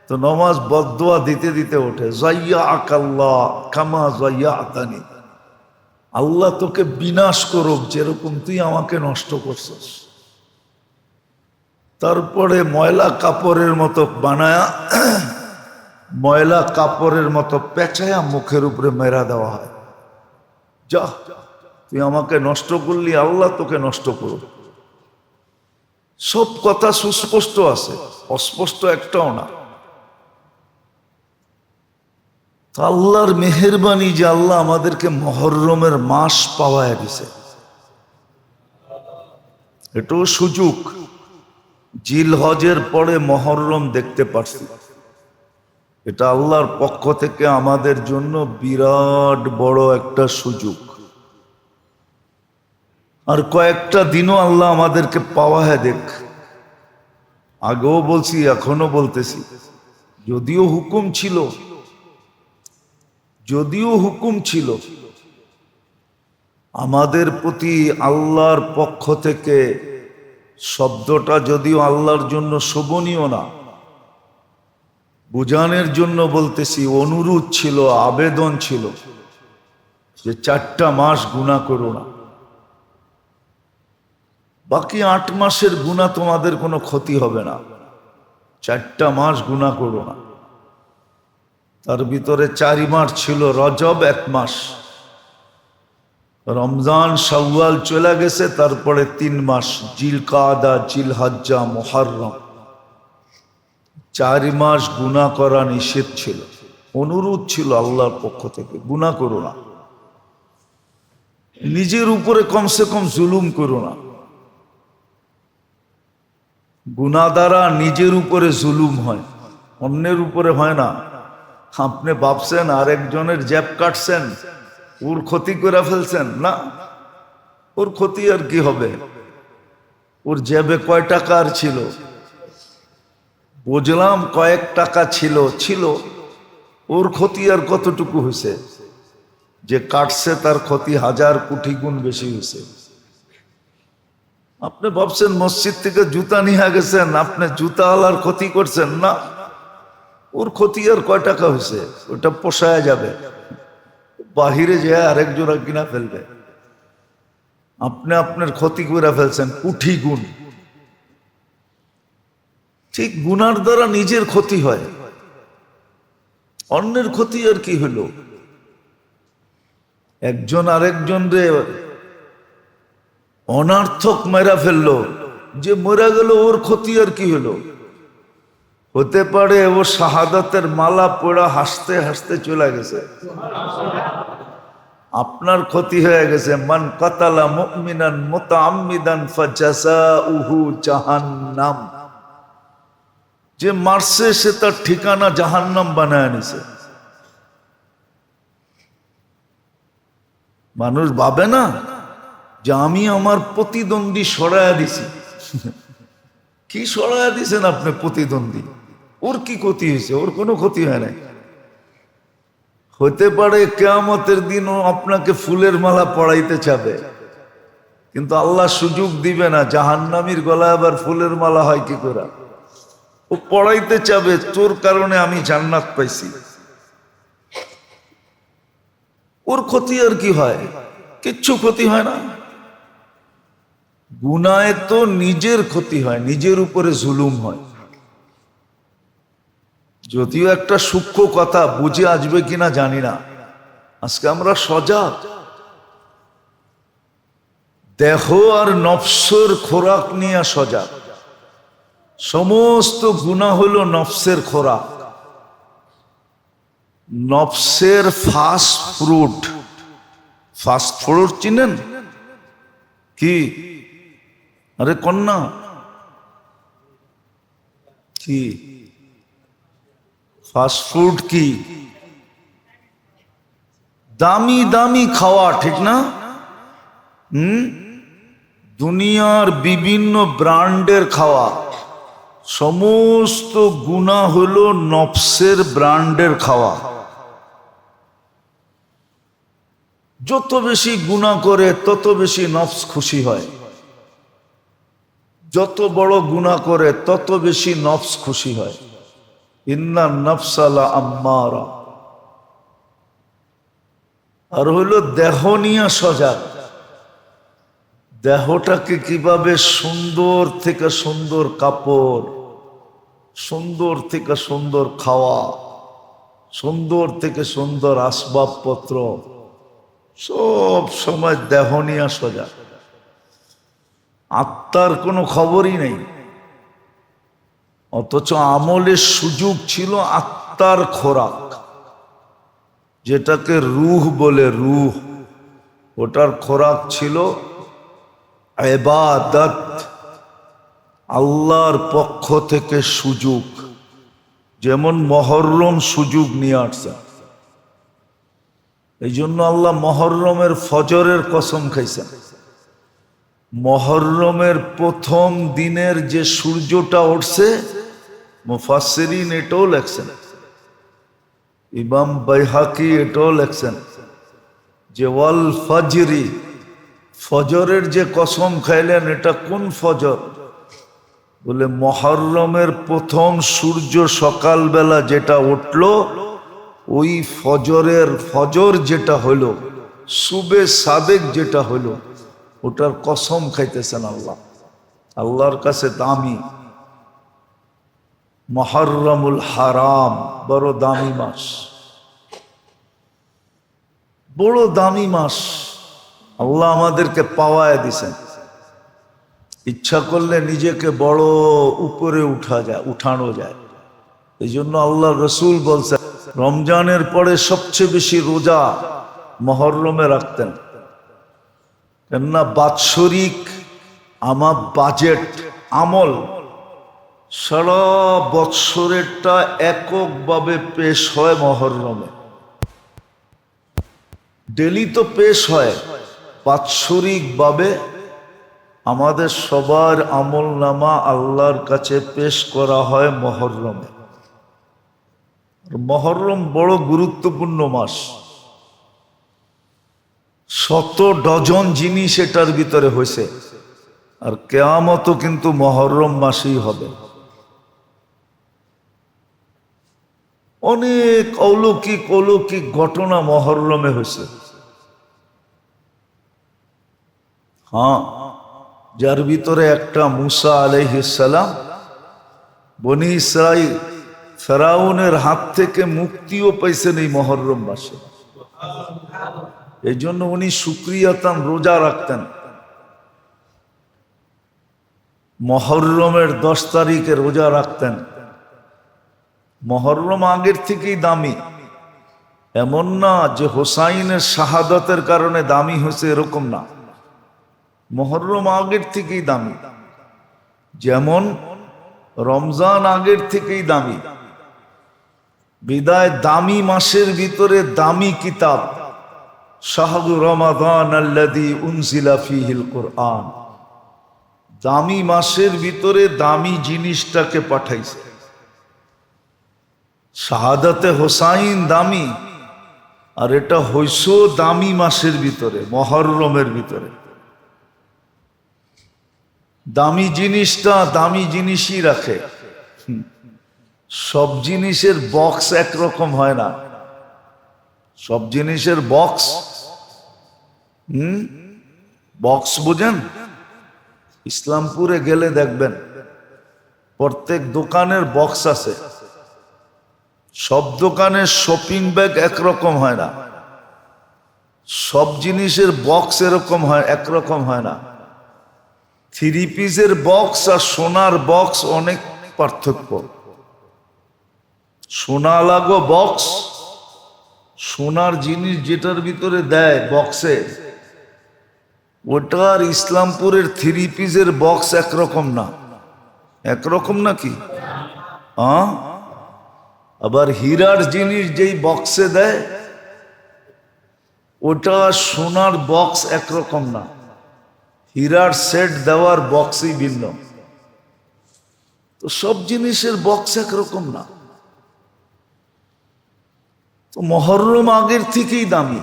তো নামাজ বদদুয়া দিতে দিতে ওঠে, জাইয়া আকাল্লাহ কামা জাইয়া আতানি, আল্লাহ তোকে বিনাশ করুক যেরকম তুই আমাকে নষ্ট করছিস। তারপরে ময়লা কাপড়ের মতো বানায়া, ময়লা কাপড়ের মতো পেঁচায়া মুখের উপরে মেরা দেওয়া হয়, যা তুই আমাকে নষ্ট করলি, আল্লাহ তোকে নষ্ট করুক। সব কথা সুস্পষ্ট আছে, অস্পষ্ট একটাও না। আল্লাহর মেহেরবানি যে আল্লাহ আমাদেরকে মুহররমের মাস পাওয়ায় দিছে, এটাও সুযোগ। জিলহজের পরে মুহররম দেখতে পারছি, এটা আল্লাহর পক্ষ থেকে আমাদের জন্য বিরাট বড় একটা সুযোগ। আর কয়েকটা দিনও আল্লাহ আমাদেরকে পাওয়ায় দেখ। আগেও বলছি, এখনো বলতেছি, যদিও হুকুম ছিল আমাদের প্রতি আল্লাহর পক্ষ থেকে, শব্দটা যদিও আল্লাহর জন্য শোভনীয় না, বুঝানোর জন্য বলতেছি, অনুরোধ ছিল, আবেদন ছিল যে 4টা মাস গুনাহ করো না। বাকি 8 মাসের গুনাহ তোমাদের কোনো ক্ষতি হবে না, 4টা মাস গুনাহ করো না। তার ভিতরে 4 মাস ছিল, রজব 1 মাস, রমজান শাওয়াল চলে গেছে, তারপরে 3 মাস জিলকাদা, জিলহজ্জা, মুহররম। 4 মাস গুনাহ করা নিষেধ ছিল, অনুরোধ ছিল আল্লাহর পক্ষ থেকে, গুনাহ করো না। নিজের উপরে কমসে কম জুলুম করো না। গুনাহ দ্বারা নিজের উপরে জুলুম হয়, অন্যের উপরে হয় না। আপনি ভাবছেন আরেকজনের জেব কাটছেন, ওর ক্ষতি করে ফেলছেন, না, ওর ক্ষতি আর কি হবে? ওর জেবে কয় টাকা আর ছিল? বুঝলাম কয়েক টাকা ছিল, ওর ক্ষতি আর কতটুকু হয়েছে? যে কাটছে তার ক্ষতি 1000 কোটি গুণ বেশি হয়েছে। আপনি ভাবছেন মসজিদ থেকে জুতা নিয়ে গেছেন, আপনি জুতাওয়ালার ক্ষতি করছেন, না, ওর ক্ষতি আর কয় টাকা হয়েছে? ওটা পোষায় যাবে, বাহিরে যায় আরেক জোড়া কিনা ফেলবে। আপনি আপনার ক্ষতি করে ফেলছেন কোটি গুণ। ঠিক গুনার দ্বারা নিজের ক্ষতি হয়, অন্যের ক্ষতি আর কি হলো? একজন আরেকজন রে অনার্থক মেরা ফেললো, যে মরা গেল ওর ক্ষতি আর কি হলো? হতে পারে ও শাহাদাতের মালা পড়া হাসতে হাসতে চলে গেছে, আপনার ক্ষতি হয়ে গেছে। মান কাতালা মুমিনান মুতাআম্মিদান ফাজাযাউহু জাহান্নাম, যে মারছে সে তার ঠিকানা জাহান্নাম বানায় নিছে। মানুষ ভাবে না যে আমি আমার প্রতিদ্বন্দ্বী সরায়া দিছি। কি সরায়া দিছেন আপনি প্রতিদ্বন্দ্বী? ওর কি ক্ষতি হয়েছে? ওর কোনো ক্ষতি হয় নাই। হতে পারে কিয়ামতের দিন ও আপনাকে ফুলের মালা পরাইতে চাবে, কিন্তু আল্লাহ সুযোগ দিবে না। জাহান্নামীর গলায় আবার ফুলের মালা হয় কি করে? ও পড়াইতে চাবে, তোর কারণে আমি জান্নাত পাইছি। ওর ক্ষতি আর কি হয়? কিচ্ছু ক্ষতি হয় না। গুনায় তো নিজের ক্ষতি হয়, নিজের উপরে জুলুম হয়। যদিও একটা সূক্ষ্ম কথা, বুঝে আসবে কিনা জানি না। আজকে আমরা সজাগ, দেহ আর নফসের খোরাক নিয়ে সজাগ। সমস্ত গুনাহ হলো নফসের খোরাক, নফসের ফাস্ট ফ্রুট। ফাস্ট ফ্রুট চিনেন কি? আরে কন্যা কি ফাস্ট ফুড? কি দামি দামি খাওয়া, ঠিক না? দুনিয়ার বিভিন্ন ব্র্যান্ডের খাওয়া। সমস্ত গুনাহ হলো নফসের ব্র্যান্ডের খাওয়া। যত বেশি গুনাহ করে তত বেশি নফস খুশি হয়, যত বড় গুনাহ করে তত বেশি নফস খুশি হয়। ইন্না নফসা লাআম্মারা। আর হইল দেহ নিয়ে সজাগ। দেহটাকে কিভাবে সুন্দর থেকে সুন্দর কাপড়, সুন্দর থেকে সুন্দর খাওয়া, সুন্দর থেকে সুন্দর আসবাবপত্র, সব সময় দেহ নিয়ে সজাগ। আত্মার কোনো খবরই নেই, অথচ আমলের সুযোগ ছিল আত্মার খোরাক, যেটাকে রূহ বলে। রূহ, ওটার খোরাক ছিল ইবাদত, আল্লাহর পক্ষ থেকে সুযোগ। যেমন মহররম সুযোগ নিয়ে আসছে, এই জন্য আল্লাহ মহররমের ফজরের কসম খাইছেন। মহররমের প্রথম দিনের যে সূর্যটা উঠছে, মুফাসসিরিন এটাও লেখছেন, ইমাম বাইহাকি এটাও লেখছেন যে ওয়াল ফজরি, ফজরের যে কসম খাইলেন এটা কোন ফজর? বলে মহররমের প্রথম সূর্য সকালবেলা যেটা উঠল, ওই ফজরের ফজর যেটা হলো, সুবে সাদেক যেটা হলো, ওটার কসম খাইতেছেন আল্লাহ। আল্লাহর কাছে দামি। মুহররমুল হারাম বড় দামি মাস, বড় দামি মাস। আল্লাহ আমাদেরকে পাওয়ায় দিছেন। ইচ্ছা করলে নিজেকে বড় উপরে উঠানো যায়। এই জন্য আল্লাহ রসুল বলছেন, রমজানের পরে সবচেয়ে বেশি রোজা মুহররমে রাখতেন। কেননা বাৎসরিক আমার বাজেট আমল সারা বৎসরেরটা এককভাবে পেশ হয় মহরমে। ডেলি তো পেশ হয়, বাৎসরিকভাবে আমাদের সবার আমলনামা আল্লাহর কাছে পেশ করা হয় মহরমে। মহরম বড় গুরুত্বপূর্ণ মাস, শত ডজন জিনিস এটার ভিতরে হয়েছে, আর কিয়ামতও কিন্তু মহরম মাসেই হবে। অনেক অলৌকিক অলৌকিক ঘটনা মহরমে হয়েছে। হ্যাঁ, যার ভিতরে একটা মুসা আলাইহিস সালাম বনি ইসরাইল ফেরাউনের হাত থেকে মুক্তিও পাইছেন এই মহরম মাসে। এই জন্য উনি শুকরিয়াতান রোজা রাখতেন। মহরমের 10 তারিখে রোজা রাখতেন। মহরম আগের থেকেই দামি, এমন না যে হোসাইনের শাহাদাতের কারণে দামি হয়েছে, এরকম না। মহরম আগের থেকেই দামি, যেমন রমজান আগের থেকেই দামি। বিদায় দামি মাসের ভিতরে দামি কিতাব শাহরু রমাদান আল্লাযী উনজিলা ফীহিল কুরআন, দামি মাসের ভিতরে দামি জিনিসটাকে পাঠাইছে। শাহাদাতে হোসাইন দামি, আর এটা হইছো দামি মাসের ভিতরে, মহরমের ভিতরে। দামি জিনিসটা দামি জিনিসই রাখে। সব জিনিসের বক্স একরকম হয় না। সব জিনিসের বক্স বক্স বুঝেন? ইসলামপুরে গেলে দেখবেন প্রত্যেক দোকানের বক্স আছে। সব দোকানের শপিং ব্যাগ একরকম হয় না। সব জিনিসের বক্স এরকম হয়, একরকম হয় না। 3 পিসের বক্স আর সোনার বক্স অনেক পার্থক্য। সোনা লাগো বক্স, সোনার জিনিস যেটার ভিতরে দেয় বক্সে, ওটার ইসলামপুরের 3 পিসের বক্স একরকম না। একরকম নাকি? আবার হীরার জিনিস যেই বক্সে দেয়, ওটা সোনার বক্স একরকম না। হীরার সেট দেওয়ার বক্সই ভিন্ন। তো সব জিনিসের বক্স একরকম না। তো মহরম আগের থেকেই দামি।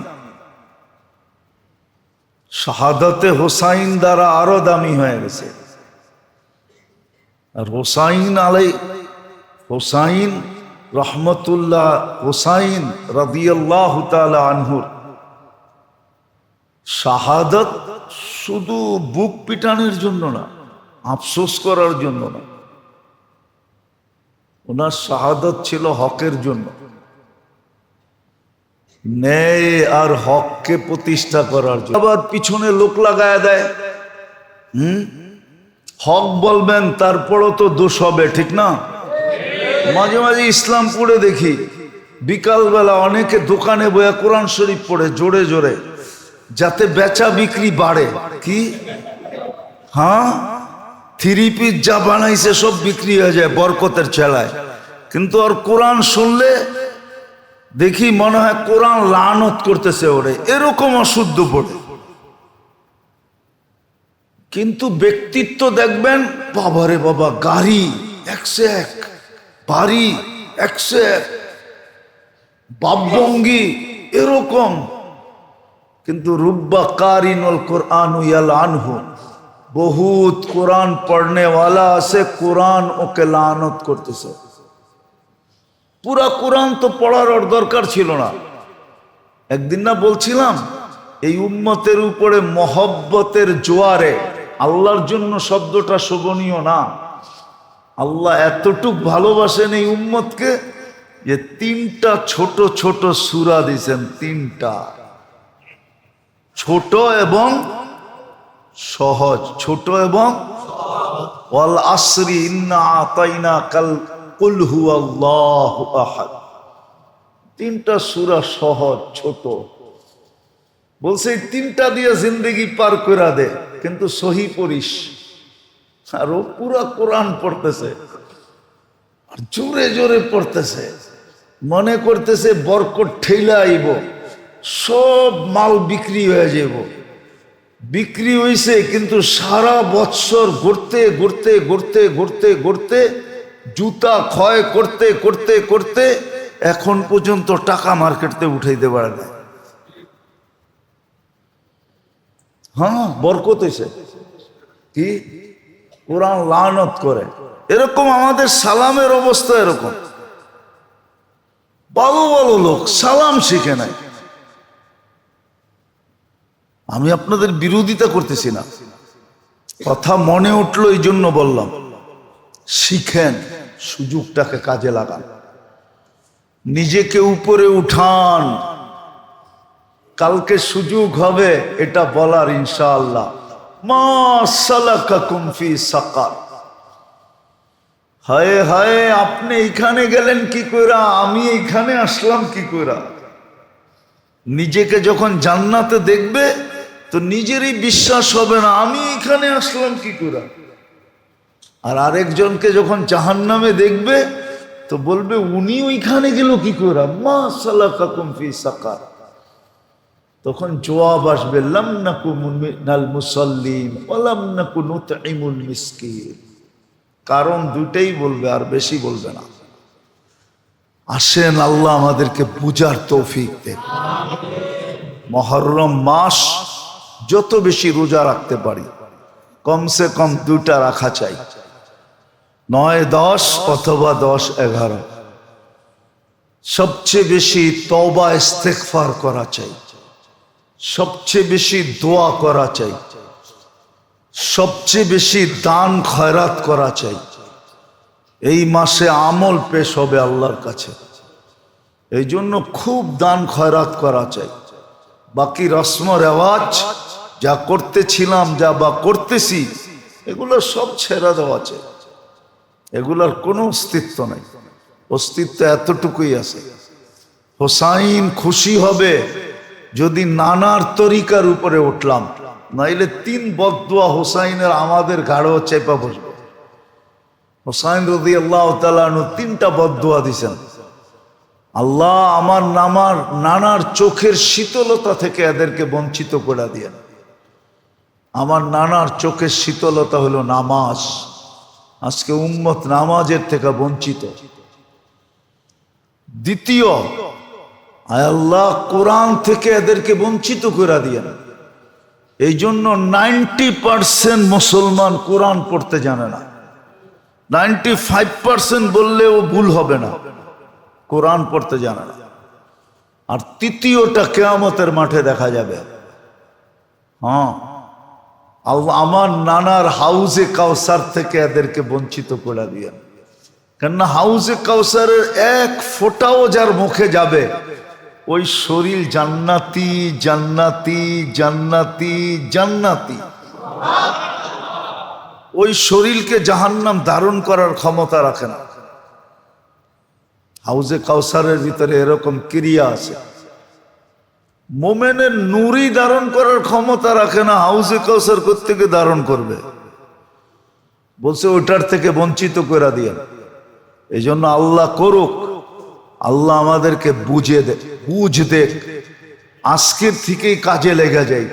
শাহাদাতে হোসাইন দ্বারা আরো দামি হয়ে গেছে। আর হোসাইন রহমতুল্লাহ হোসাইন রাদিয়াল্লাহু তাআলা আনহুর শাহাদাত শুধু বুক পিটানোর জন্য না, আফসোস করার জন্য না। ওনার শাহাদাত ছিল হকের জন্য, ন্যায় আর হককে প্রতিষ্ঠা করার জন্য। আবার পিছনে লোক লাগায় দেয়, হক বলবেন তারপরও তো দোষ হবে, ঠিক না? মাঝে মাঝে ইসলামপুরে দেখি বিকালবেলা অনেকে দোকানে বইয়া কোরআন শরীফ পড়ে জোরে জোরে, যাতে বেচা বিক্রি বাড়ে। কি? হ্যাঁ, 3 পিস যা বানাইছে সব বিক্রি হয়ে যায় বরকতের চেলায়। কিন্তু আর কোরআন শুনলে দেখি মনে হয় কোরআন লানত করতেছে ওরে, এরকম অশুদ্ধ পড়ে। কিন্তু ব্যক্তিত্ব দেখবেন, বাবারে বাবা, গাড়ি 101, বাড়ি 101, বাপভঙ্গি এরকম। কিন্তু রুব্বা কারিনুল কোরআন ইয়াল আনহু, বহুত কোরআন পড়নে ওয়ালা আছে, কোরআন ওকে লানত করতেছে। পুরা কোরআন তো পড়ার ওর দরকার ছিল না। একদিন না বলছিলাম, এই উম্মতের উপরে মহব্বতের জোয়ারে, আল্লাহর জন্য শব্দটা শোভনীয় না। আল্লাহ এতটুক ভালোবাসেন এই উম্মতকে যে 3টা ছোট ছোট সূরা দিয়েছেন। 3টা ছোট এবং সহজ। ছোট এবং ওয়াল আসরি ইন্না আতাইনা কাল কুল হুয়াল্লাহু আহাদ। 3টা সূরা সহজ, ছোট। বলছে 3টা দিয়ে জিন্দেগি পার করে দে, কিন্তু সহি পড়িস। আর ও পুরা কোরআন পড়তেছে। আর জোরে জোরে পড়তেছে, মনে করতেছে বরকত ঠেলা আইব, সব মাল বিক্রি হয়ে যাব। বিক্রি হয়েছে, কিন্তু সারা বৎসর ঘুরতে ঘুরতে ঘুরতে ঘুরতে ঘুরতে জুতা ক্ষয় করতে করতে করতে এখন পর্যন্ত টাকা মার্কেটে উঠাইতে পারে না। হ্যাঁ, বরকত হয়েছে কি? কোরআন লানত করে। এরকম আমাদের সালামের অবস্থা এরকম। ভালো ভালো লোক সালাম শিখে নাই। আমি আপনাদের বিরোধিতা করতেছি না, কথা মনে উঠলো এই জন্য বললাম। শিখেন, সুযোগটাকে কাজে লাগান, নিজেকে উপরে উঠান। কালকে সুযোগ হবে এটা বলার, ইনশাআল্লাহ। মা সালাকাকুম ফি সাকার। হায় হায়, আপনি এখানে গেলেন কি কইরা, আমি এখানে আসলাম কি কইরা। নিজেকে যখন জান্নাতে দেখবে তো নিজেরই বিশ্বাস হবে না, আমি এখানে আসলাম কি কইরা। আর আরেকজনকে যখন জাহান্নামে দেখবে তো বলবে উনি ওইখানে গেল কি কইরা। মা সালাকাকুম ফি সাকার। তখন জবাব আসবে লাম নাকু মিনাল মুসাল্লিন ওয়া লাম নাকু নুতঈমুল মিসকিন। কারণ দুইটাই বলবে, আর বেশি বলবে না। আসেন, আল্লাহ আমাদেরকে বুঝার তৌফিক দেন। মুহররম মাস যত বেশি রোজা রাখতে পারি, কমসে কম 2টা রাখা চাই, 9, 10 অথবা 10, 11। সবচেয়ে বেশি তওবা ইস্তেগফার করা চাই, সবচেয়ে বেশি দোয়া করা চাই, সবচেয়ে বেশি দান খয়রাত করা চাই। এই মাসে আমল পেশ হবে আল্লাহর কাছে, এই জন্য খুব দান খয়রাত করা চাই। বাকি রসম রেওয়াজ যা করতেছিলাম, যা বা করতেছি, এগুলো সব ছেড়ে দেওয়া চাই। এগুলোর কোনো অস্তিত্ব নাই। অস্তিত্ব এতটুকুই আছে, হোসাইন খুশি হবে যদি নানার তরিকার উপরে উঠলাম, নাইলে 3 বদদুয়া হোসাইনের আমাদের ঘাড়ও চেপা বসবে। হোসাইন রাদিয়াল্লাহু তাআলা আনহু 3টা বদদুয়া দিয়েছেন। আল্লাহ আমার নানার চোখের শীতলতা থেকে এদেরকে বঞ্চিত করে দিয়েন। আমার নানার চোখের শীতলতা হলো নামাজ। আজকে উম্মত নামাজের থেকে বঞ্চিত। দ্বিতীয়, আয় আল্লাহ কোরআন থেকে এদেরকে বঞ্চিত করে দিয়েন। এই জন্য 90% মুসলমান কোরআন পড়তে জানে না। 95% বললেও ভুল হবে না, কোরআন পড়তে জানে না। আর তৃতীয়টা কিয়ামতের মাঠে দেখা যাবে। হ্যাঁ, আমার নানার হাউজে কাউসার থেকে এদেরকে বঞ্চিত করে দিয়েন। কেননা হাউজে কাউসারের 1 ফোঁটাও যার মুখে যাবে, ওই শরীর জান্নাতি জান্নাতি জান্নাতি জান্নাতি। ওই শরীরকে জাহান্নাম ধারণ করার ক্ষমতা রাখে না। হাউজে কাউসারের ভিতরে এরকম ক্রিয়া আছে। মোমেনের নূরই ধারণ করার ক্ষমতা রাখে না, হাউজে কাউসার কোত্থেকে ধারণ করবে। বলছে ওটার থেকে বঞ্চিত করে দিয়ে। এই জন্য আল্লাহ করুক, আল্লাহ আমাদেরকে বুঝ দেখ, আজকের থেকেই কাজে লেগে যাই,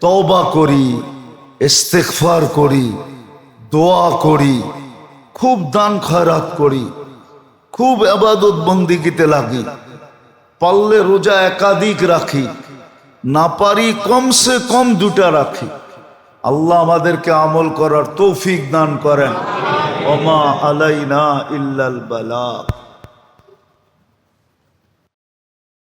তওবা করি, ইস্তেগফার করি, দোয়া করি, খুব দান খয়রাত করি, খুব ইবাদত বন্দিগিতে লাগি। পারলে রোজা একাধিক রাখি, না পারি কমসে কম 2টা রাখি। আল্লাহ আমাদেরকে আমল করার তৌফিক দান করেন। ওমা আলাইনা ইল্লাল বালাগ।